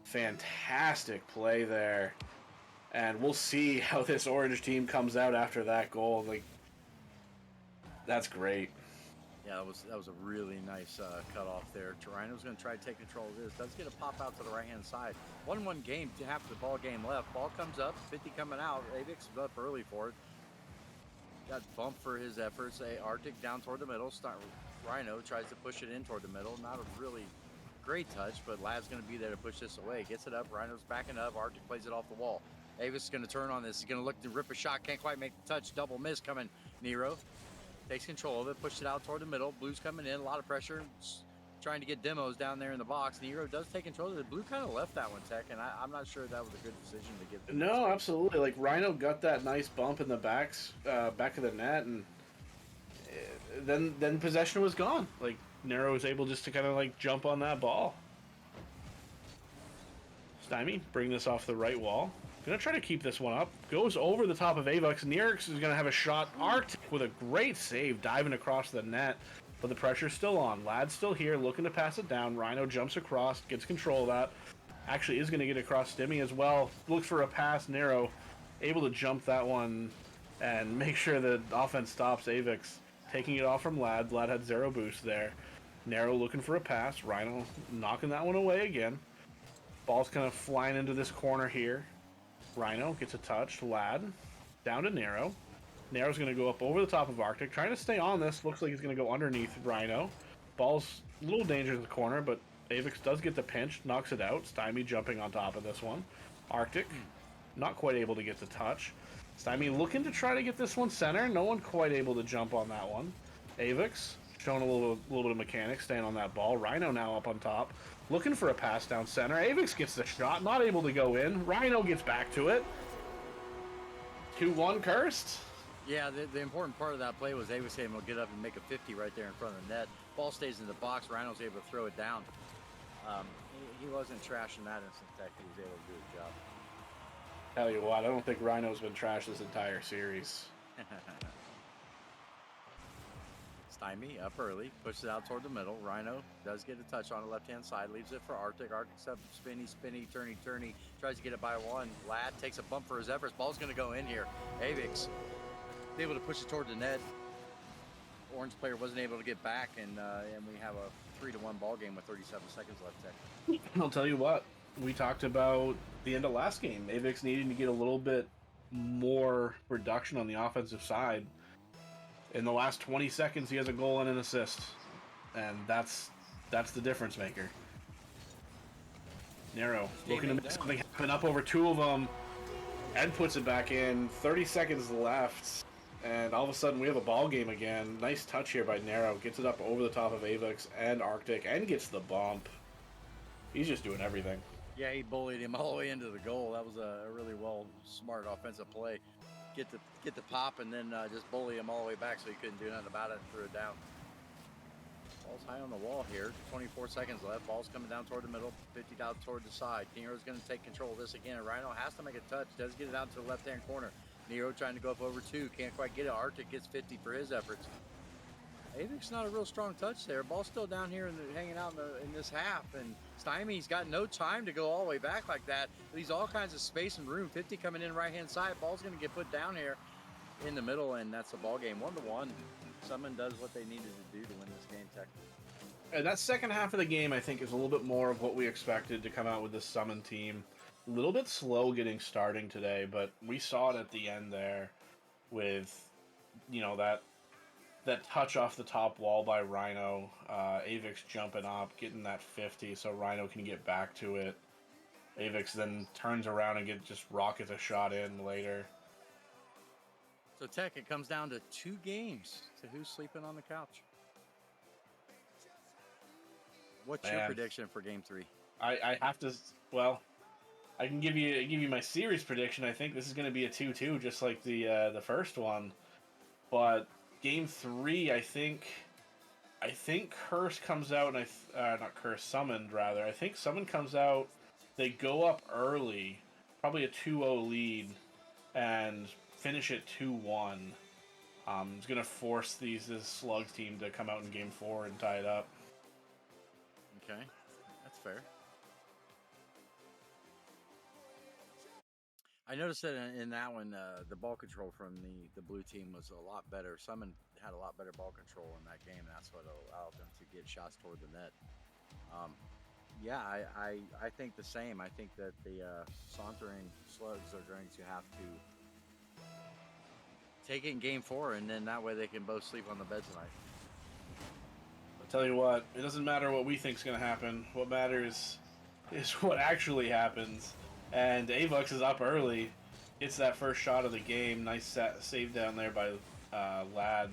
Fantastic play there. And we'll see how this Orange team comes out after that goal. Like, that's great. Yeah, that was a really nice cutoff there. Rhino's going to try to take control of this. Does get a pop out to the right-hand side. 1-1 game, half the ball game left. Ball comes up, 50 coming out. Avix is up early for it. Got bumped for his efforts. Arctic down toward the middle. Rhino tries to push it in toward the middle. Not a really great touch, but Lad's going to be there to push this away. Gets it up. Rhino's backing up. Arctic plays it off the wall. Avis is going to turn on this. He's going to look to rip a shot. Can't quite make the touch. Double miss coming. Nero takes control of it. Pushed it out toward the middle. Blue's coming in. A lot of pressure. Trying to get demos down there in the box. Nero does take control of it. Blue kind of left that one, Tech, and I'm not sure that was a good decision to get. No, absolutely. Like Rhino got that nice bump in the back of the net, and then possession was gone. Like Nero was able just to kind of like jump on that ball. Stymie, bring this off the right wall. Gonna try to keep this one up. Goes over the top of Avux. Nerix is gonna have a shot. Arctic with a great save, diving across the net. But the pressure's still on. Lad's still here, looking to pass it down. Rhino jumps across, gets control of that. Actually is gonna get across Stimmy as well. Looks for a pass. Nero able to jump that one and make sure the offense stops Avix. Taking it off from Lad. Lad had 0 boost there. Nero looking for a pass. Rhino knocking that one away again. Ball's kind of flying into this corner here. Rhino gets a touch. Lad down to Nero. Nero's going to go up over the top of Arctic. Trying to stay on this. Looks like he's going to go underneath Rhino. Ball's a little dangerous in the corner, but Avix does get the pinch. Knocks it out. Stymie jumping on top of this one. Arctic not quite able to get the touch. Stymie looking to try to get this one center. No one quite able to jump on that one. Avix showing a little bit of mechanics, staying on that ball. Rhino now up on top. Looking for a pass down center. Avix gets the shot. Not able to go in. Rhino gets back to it. 2-1 cursed. Yeah, the important part of that play was Avix able to get up and make a 50 right there in front of the net. Ball stays in the box. Rhino's able to throw it down. He wasn't trashing that instant tech. He was able to do his job. Tell you what, I don't think Rhino's been trashed this entire series. Stymie up early, pushes it out toward the middle. Rhino does get a touch on the left-hand side, leaves it for Arctic. Arctic's up, spinny, turny, tries to get it by one. Lad takes a bump for his efforts. Ball's going to go in here. Avix able to push it toward the net. Orange player wasn't able to get back, and we have a 3-1 ball game with 37 seconds left. Tech. I'll tell you what, we talked about the end of last game. Avix needing to get a little bit more production on the offensive side. In the last 20 seconds, he has a goal and an assist, and that's the difference maker. Nero looking to make something happen, up over 2 of them. Ed puts it back in. 30 seconds left, and all of a sudden we have a ball game again. Nice touch here by Nero. Gets it up over the top of Avix and Arctic, and gets the bump. He's just doing everything. Yeah, he bullied him all the way into the goal. That was a really smart offensive play. Get the pop and then just bully him all the way back so he couldn't do nothing about it and threw it down. Ball's high on the wall here. 24 seconds left. Ball's coming down toward the middle. 50 down toward the side. Nero's going to take control of this again. Rhino has to make a touch. Does get it out to the left-hand corner. Nero trying to go up over 2. Can't quite get it. Arctic gets 50 for his efforts. Avix not a real strong touch there. Ball's still down here hanging out in this half. And Stymie's got no time to go all the way back like that. Leaves all kinds of space and room. 50 coming in right-hand side. Ball's going to get put down here in the middle, and that's a ball game. 1-1. Summon does what they needed to do to win this game, Tech. And that second half of the game, I think, is a little bit more of what we expected to come out with this Summon team. A little bit slow getting starting today, but we saw it at the end there with, that touch off the top wall by Rhino. Avix jumping up, getting that 50 so Rhino can get back to it. Avix then turns around and just rockets a shot in later. So, Tech, it comes down to 2 games to who's sleeping on the couch. What's your prediction for Game 3? I have to. Well, I can give you my series prediction. I think this is going to be a 2-2, just like the first one. But Game 3, I think Curse comes out, and not Curse, Summoned rather. I think Summoned comes out. They go up early, probably a 2-0 lead, and finish it 2-1. It's going to force this Slugs team to come out in Game 4 and tie it up. Okay, that's fair. I noticed that in that one, the ball control from the blue team was a lot better. Summon had a lot better ball control in that game, and that's what allowed them to get shots toward the net. I think the same. I think that the Sauntering Slugs are going to have to take it in Game 4, and then that way they can both sleep on the bed tonight. Tell you what, it doesn't matter what we think's going to happen. What matters is what actually happens. And Avux is up early. Gets that first shot of the game. Nice save down there by Lad.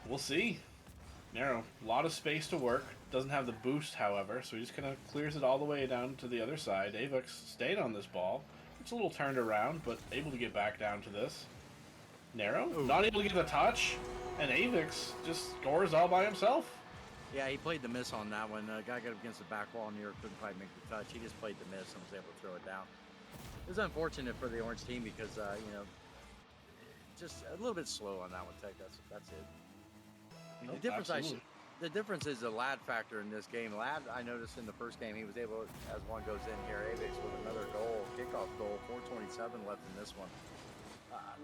We'll see. Narrow. A lot of space to work. Doesn't have the boost, however, so he just kind of clears it all the way down to the other side. Avux stayed on this ball. It's a little turned around, but able to get back down to this. Narrow. Ooh. Not able to get the touch. And Avix just scores all by himself. Yeah, he played the miss on that one. Guy got up against the back wall near, couldn't quite make the touch. He just played the miss and was able to throw it down. It was unfortunate for the orange team because, you know, just a little bit slow on that one, Tech. That's it. Nope, the difference is the Lad factor in this game. Lad, I noticed in the first game, he was able, as one goes in here, Avix with another goal, kickoff goal, 4:27 left in this one.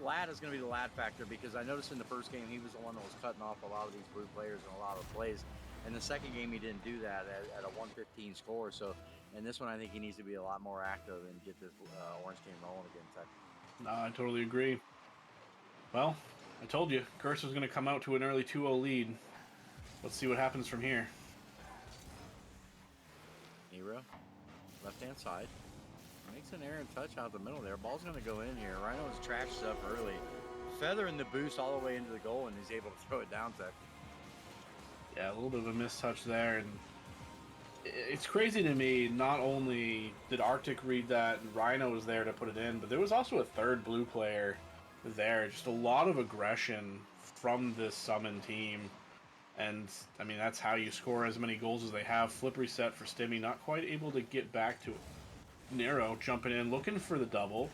Lad is going to be the Lad factor because I noticed in the first game he was the one that was cutting off a lot of these blue players and a lot of plays. In the second game he didn't do that at a 115 score. So in this one I think he needs to be a lot more active and get this orange team rolling again. Tech. No, I totally agree. Well, I told you, Curse was going to come out to an early 2-0 lead. Let's see what happens from here. Nero, left hand side. Makes an errant touch out the middle there. Ball's going to go in here. Rhino's trashes up early. Feathering the boost all the way into the goal, and he's able to throw it down, Tech. Yeah, a little bit of a missed touch there. And it's crazy to me, not only did Arctic read that and Rhino was there to put it in, but there was also a third blue player there. Just a lot of aggression from this summon team. And, I mean, that's how you score as many goals as they have. Flip reset for Stimmy, not quite able to get back to it. Nero jumping in, looking for the double.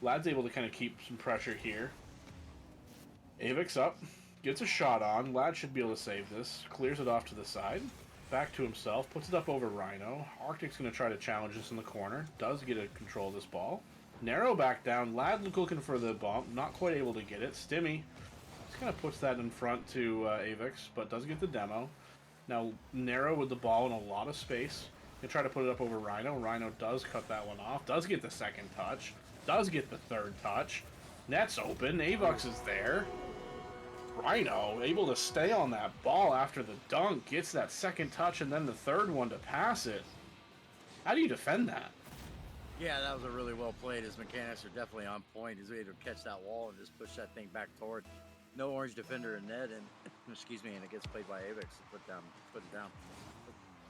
Lad's able to kind of keep some pressure here. Avix up, gets a shot on. Lad should be able to save this. Clears it off to the side. Back to himself, puts it up over Rhino. Arctic's going to try to challenge this in the corner. Does get a control of this ball. Narrow back down. Lad looking for the bump. Not quite able to get it. Stimmy just kind of puts that in front to Avix, but does get the demo. Now Narrow with the ball in a lot of space. They try to put it up over Rhino. Rhino does cut that one off. Does get the second touch. Does get the third touch. Net's open. Avux is there. Rhino able to stay on that ball after the dunk. Gets that second touch and then the third one to pass it. How do you defend that? Yeah, that was a really well played. His mechanics are definitely on point. He's able to catch that wall and just push that thing back toward. No orange defender in net, and excuse me, and it gets played by Avix to put it down.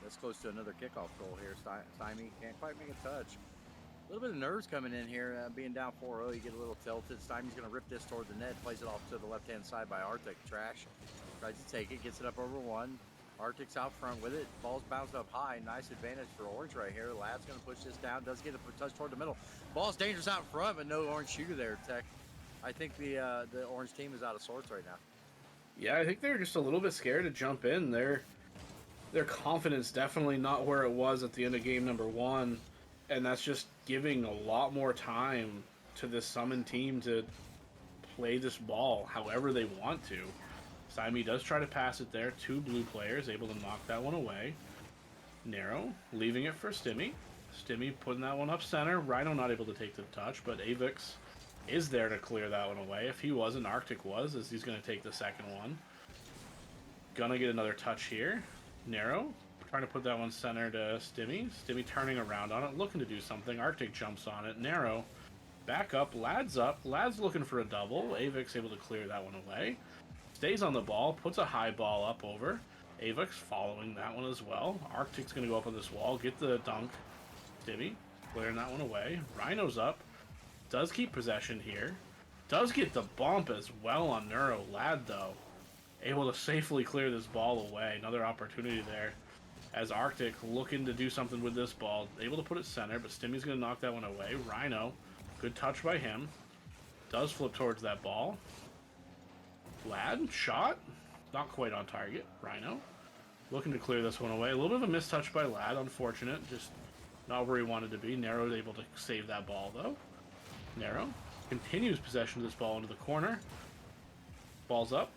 That's close to another kickoff goal here. Stymie can't quite make a touch. A little bit of nerves coming in here, being down 4-0. You get a little tilted. Stymie's going to rip this toward the net, plays it off to the left-hand side by Arctic. Trash. Tries to take it, gets it up over one. Arctic's out front with it. Ball's bounced up high. Nice advantage for Orange right here. Lad's going to push this down. Does get a touch toward the middle. Ball's dangerous out front, but no Orange shooter there, Tech. I think the Orange team is out of sorts right now. Yeah, I think they're just a little bit scared to jump in. Their confidence definitely not where it was at the end of game number 1, and that's just giving a lot more time to this summon team to play this ball however they want to. Stymie does try to pass it there. 2 blue players able to knock that one away. Narrow leaving it for Stimmy. Stimmy putting that one up center. Rhino not able to take the touch, but Avix is there to clear that one away. If he wasn't, Arctic was, as he's going to take the second one. Gonna get another touch here. Narrow trying to put that one center to Stimmy. Stimmy turning around on it, looking to do something. Arctic jumps on it. Narrow back up. Lad's up. Lad's looking for a double. Avix able to clear that one away. Stays on the ball. Puts a high ball up over. Avix following that one as well. Arctic's going to go up on this wall. Get the dunk. Stimmy clearing that one away. Rhino's up. Does keep possession here. Does get the bump as well on Neuro. Lad, though, able to safely clear this ball away. Another opportunity there. As Arctic looking to do something with this ball. Able to put it center, but Stimmy's going to knock that one away. Rhino, good touch by him. Does flip towards that ball. Lad, shot. Not quite on target. Rhino looking to clear this one away. A little bit of a mistouch by Lad, unfortunate. Just not where he wanted to be. Narrow able to save that ball, though. Narrow continues possession of this ball into the corner. Ball's up.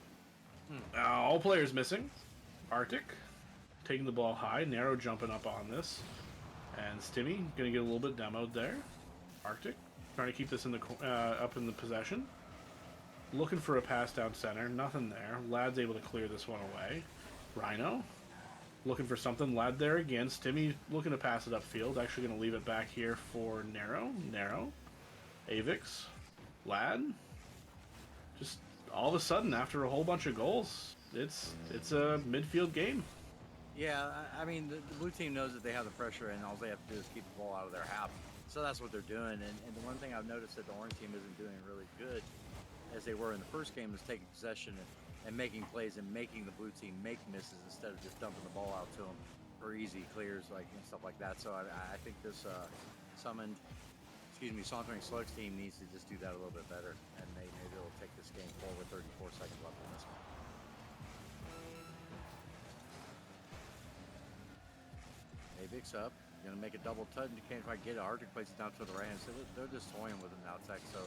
All players missing. Arctic taking the ball high. Narrow jumping up on this. And Stimmy going to get a little bit demoed there. Arctic trying to keep this in the up in the possession. Looking for a pass down center. Nothing there. Lad's able to clear this one away. Rhino looking for something. Lad there again. Stimmy looking to pass it upfield. Actually going to leave it back here for Narrow. Narrow. Avix. Lad. Just all of a sudden, after a whole bunch of goals, it's a midfield game. Yeah, I mean, the blue team knows that they have the pressure, and all they have to do is keep the ball out of their half. So that's what they're doing. And the one thing I've noticed that the orange team isn't doing really good, as they were in the first game, is taking possession and making plays and making the blue team make misses instead of just dumping the ball out to them for easy clears and stuff like that. So I think this Sauntering Slugs team needs to just do that a little bit better, and maybe they'll take this game forward. 34 seconds left in this one. Avix up, gonna make a double touch, and you can't quite get it. Arctic plays it down to the right hand, so they're just toying with him now, Tech. So,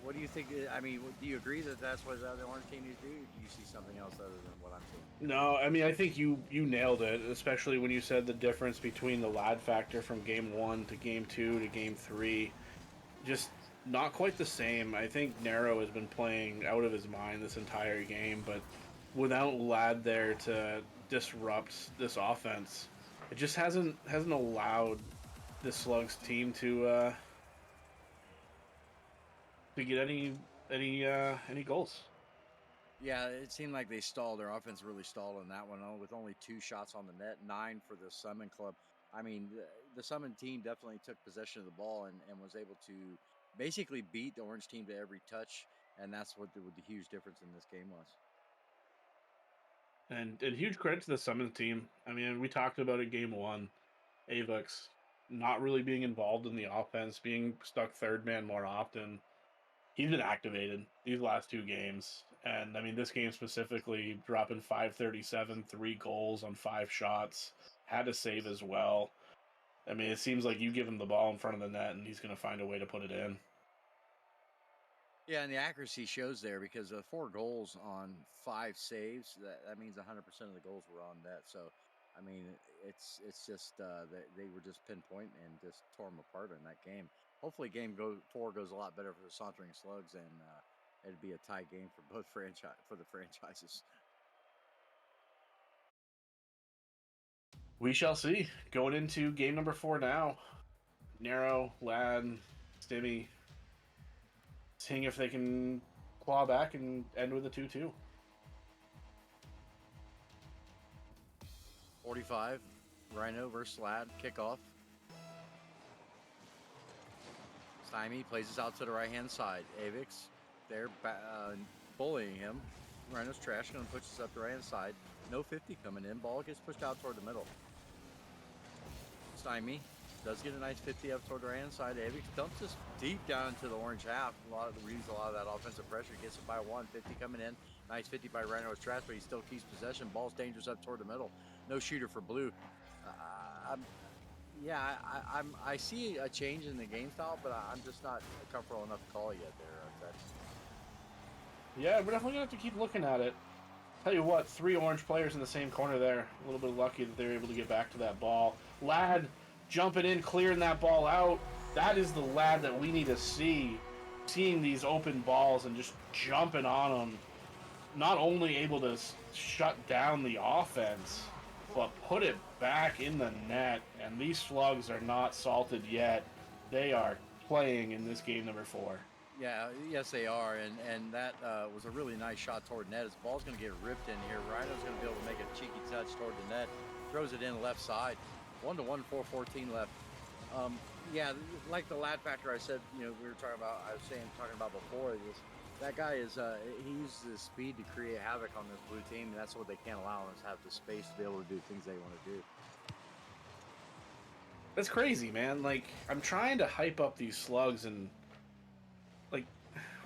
what do you think? I mean, do you agree that that's what the orange team needs to do? Or do you see something else other than what I'm seeing? No, I mean, I think you nailed it, especially when you said the difference between the Lad factor from game 1 to game 2 to game 3. Just not quite the same. I think Narrow has been playing out of his mind this entire game, but without Lad there to disrupt this offense, it just hasn't allowed the Slugs team to get any goals. Yeah, it seemed like they stalled. Their offense really stalled on that one, with only 2 shots on the net, 9 for the Summon Club. I mean, the Summon team definitely took possession of the ball and was able to basically beat the orange team to every touch, and that's what the huge difference in this game was. And huge credit to the Summons team. I mean, we talked about it game 1. Avix not really being involved in the offense, being stuck third man more often. He's been activated these last 2 games. And I mean, this game specifically, dropping 537, 3 goals on 5 shots, had a save as well. I mean, it seems like you give him the ball in front of the net and he's going to find a way to put it in. Yeah, and the accuracy shows there because 4 goals on 5 saves. That means 100% of the goals were on net. So, I mean, it's just they were just pinpoint and just tore them apart in that game. Hopefully, game 4 goes a lot better for the Sauntering Slugs, and it'd be a tie game for both the franchises. We shall see. Going into game number 4 now. Narrow, Lad, Stimmy, seeing if they can claw back and end with a 2-2. 45, Rhino versus Lad, kickoff. Stymie plays this out to the right-hand side. Avix, they're bullying him. Rhino's trash, going to push this up the right-hand side. No 50 coming in. Ball gets pushed out toward the middle. Stymie does get a nice 50 up toward the right-hand side. Avix dumps this deep down into the orange half. A lot of that offensive pressure. Gets it by 1. 50 coming in. Nice 50 by Rhino's trash, but he still keeps possession. Ball's dangerous up toward the middle. No shooter for blue. I see a change in the game style, but I'm just not comfortable enough to call it yet there. Yeah, we're definitely going to have to keep looking at it. Tell you what, 3 orange players in the same corner there. A little bit lucky that they were able to get back to that ball. Lad jumping in, clearing that ball out. That is the Lad that we need to see. Seeing these open balls and just jumping on them. Not only able to shut down the offense, but put it back in the net. And these Slugs are not salted yet. They are playing in this game number 4. Yeah, yes they are, and that was a really nice shot toward net. His ball's going to get ripped in here. Rhino's going to be able to make a cheeky touch toward the net. Throws it in left side. 1-1, 4:14 left. Yeah, like the Lad factor I said, we were talking about before. That guy he uses his speed to create havoc on this blue team, and that's what they can't allow him, is have the space to be able to do things they want to do. That's crazy, man. Like, I'm trying to hype up these Slugs and, like,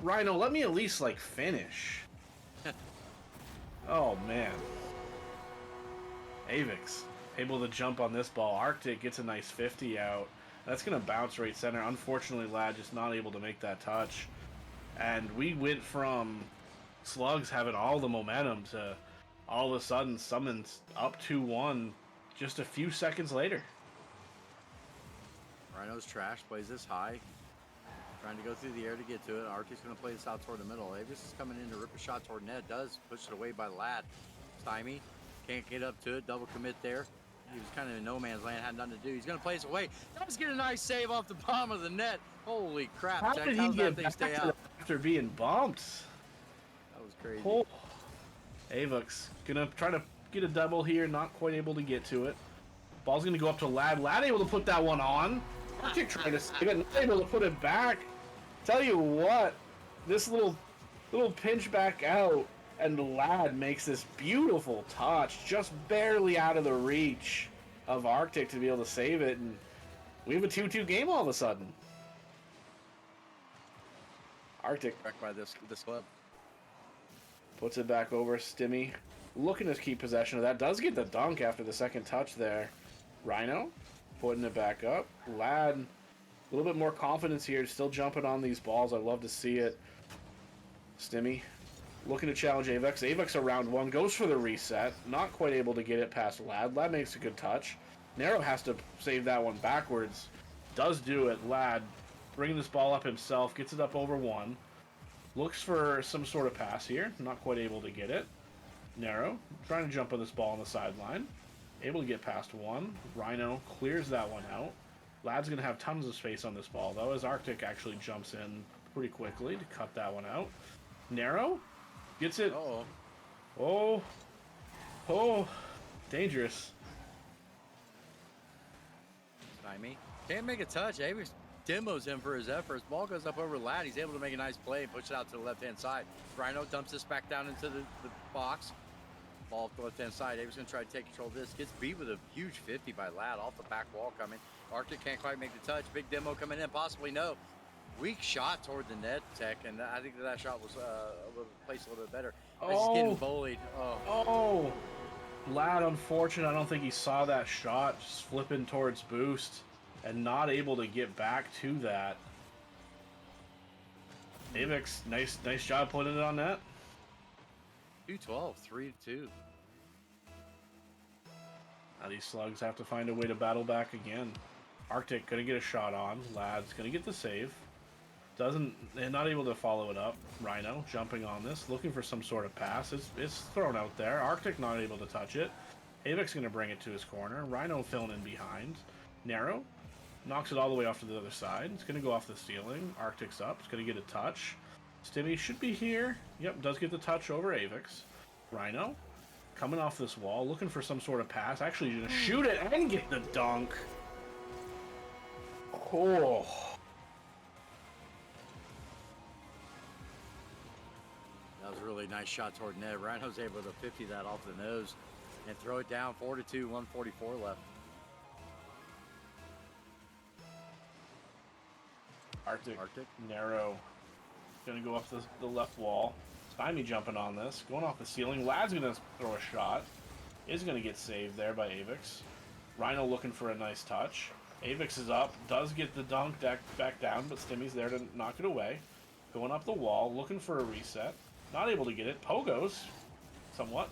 Rhino, let me at least, like, finish. Oh, man. Avix, able to jump on this ball. Arctic gets a nice 50 out. That's going to bounce right center. Unfortunately, Lad just not able to make that touch. And we went from Slugs having all the momentum to all of a sudden Summons up 2-1 just a few seconds later. Rhino's trash, plays this high. Trying to go through the air to get to it. Arctic's going to play this out toward the middle. Avis is coming in to rip a shot toward net. Does. Push it away by Lad. Stymie Can't get up to it. Double commit there. He was kind of in no man's land, had nothing to do. He's going to place away. Does get a nice save off the bottom of the net. Holy crap, How Jack. did How he does get that thing back stay to out? that after being bumped? That was crazy. Oh. Avux gonna try to get a double here, not quite able to get to it. Ball's gonna go up to Lad. Lad able to put that one on. Arctic trying to save it, not able to put it back. Tell you what, this little pinch back out, and Lad makes this beautiful touch, just barely out of the reach of Arctic to be able to save it, and we have a 2-2 game all of a sudden. Arctic Wrecked by this club. puts it back over. Stimmy looking to keep possession of that. Does get the dunk after the second touch there. Rhino putting it back up. Lad, a little bit more confidence here. Still jumping on these balls. I love to see it. Stimmy looking to challenge Avux. Avux around one. Goes for the reset. Not quite able to get it past Lad. Lad makes a good touch. Narrow has to save that one backwards. Does do it. Lad bringing this ball up himself. Gets it up over one. Looks for some sort of pass here. Not quite able to get it. Narrow trying to jump on this ball on the sideline. Able to get past one. Rhino clears that one out. Lad's going to have tons of space on this ball, though, as Arctic actually jumps in pretty quickly to cut that one out. Narrow gets it. Uh-oh. Oh. Oh. Dangerous. Stymie. Can't make a touch. Avix demos him for his efforts. Ball goes up over Lad. He's able to make a nice play and push it out to the left-hand side. Rhino dumps this back down into the box. Ball off the left-hand side. Avix going to try to take control of this. Gets beat with a huge 50 by Lad off the back wall coming. Arctic can't quite make the touch. Big demo coming in. Possibly no. Weak shot toward the net, Tech, and I think that shot was placed a little bit better. He's getting bullied. Oh. Lad, unfortunate. I don't think he saw that shot. Just flipping towards boost and not able to get back to that. Avix, nice job putting it on net. 2-12, 3-2. Now these Slugs have to find a way to battle back again. Arctic gonna get a shot on. Lad's gonna get the save. Not able to follow it up. Rhino jumping on this, looking for some sort of pass. It's thrown out there. Arctic not able to touch it. Avix gonna bring it to his corner. Rhino filling in behind. Narrow knocks it all the way off to the other side. It's gonna go off the ceiling. Arctic's up. It's gonna get a touch. Stimmy should be here. Yep, does get the touch over Avix. Rhino coming off this wall, looking for some sort of pass. Actually gonna shoot it and get the dunk. Oh. That was a really nice shot toward net. Rhino's able to 50 that off the nose and throw it down 4-2, 144 left. Arctic. Narrow. Gonna go up the left wall. Stymie jumping on this. Going off the ceiling. Lad's gonna throw a shot. Is gonna get saved there by Avix. Rhino looking for a nice touch. Avix is up. Does get the dunk back down, but Stimmy's there to knock it away. Going up the wall. Looking for a reset. Not able to get it. Pogos. Somewhat.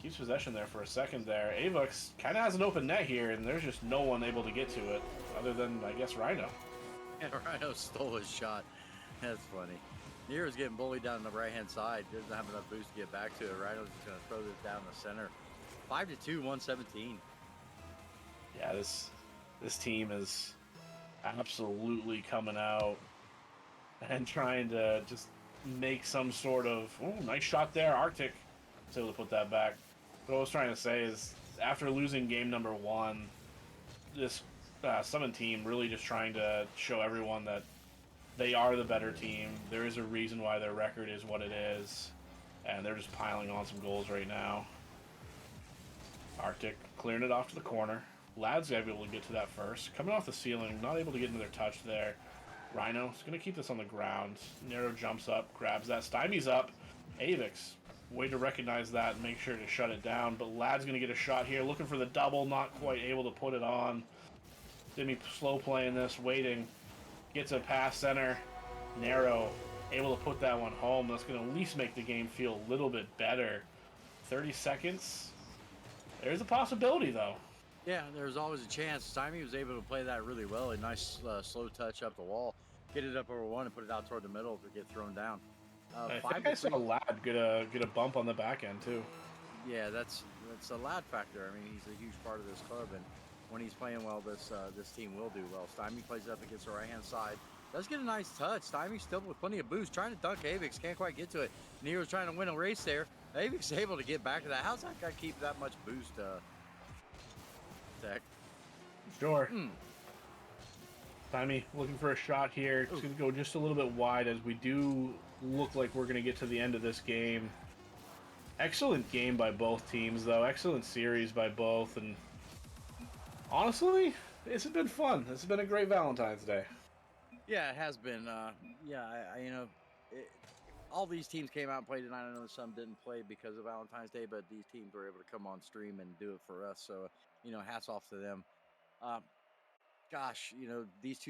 Keeps possession there for a second there. Avix kind of has an open net here, and there's just no one able to get to it other than, I guess, Rhino. Yeah, Rhino stole his shot. That's funny. Nero's getting bullied down the right-hand side. Doesn't have enough boost to get back to it. Rhino's just going to throw this down the center. 5-2, 117. Yeah, this team is absolutely coming out and trying to just make some sort of... Oh, nice shot there. Arctic was able to put that back. What I was trying to say is, after losing game number 1, this Summon team really just trying to show everyone that they are the better team. There is a reason why their record is what it is, and they're just piling on some goals right now. Arctic clearing it off to the corner. Lad's able to get to that first. Coming off the ceiling, not able to get into their touch there. Rhino is going to keep this on the ground. Narrow jumps up, grabs that. Stymie's up. Avix, way to recognize that and make sure to shut it down. But Lad's going to get a shot here, looking for the double, not quite able to put it on. Stimmy slow playing this, waiting. Gets a pass center. Narrow, able to put that one home. That's going to at least make the game feel a little bit better. 30 seconds. There's a possibility, though. Yeah, there's always a chance. Stymie was able to play that really well. A nice slow touch up the wall. Get it up over one and put it out toward the middle to get thrown down. I think I saw Lad get a bump on the back end, too. Yeah, that's a lad factor. I mean, he's a huge part of this club, and when he's playing well, this team will do well. Stymie plays up against the right hand side. Does get a nice touch. Stymie still with plenty of boost, trying to dunk Avix, can't quite get to it. Nero's trying to win a race there. Avix able to get back to that. How's that guy keep that much boost, Tech? Sure. Mm. Timmy looking for a shot here. It's going to go just a little bit wide as we do look like we're going to get to the end of this game. Excellent game by both teams, though. Excellent series by both. And honestly, it's been fun. It's been a great Valentine's Day. Yeah, it has been. Yeah, all these teams came out and played tonight. I know some didn't play because of Valentine's Day, but these teams were able to come on stream and do it for us. So, hats off to them. Uh, Gosh, these two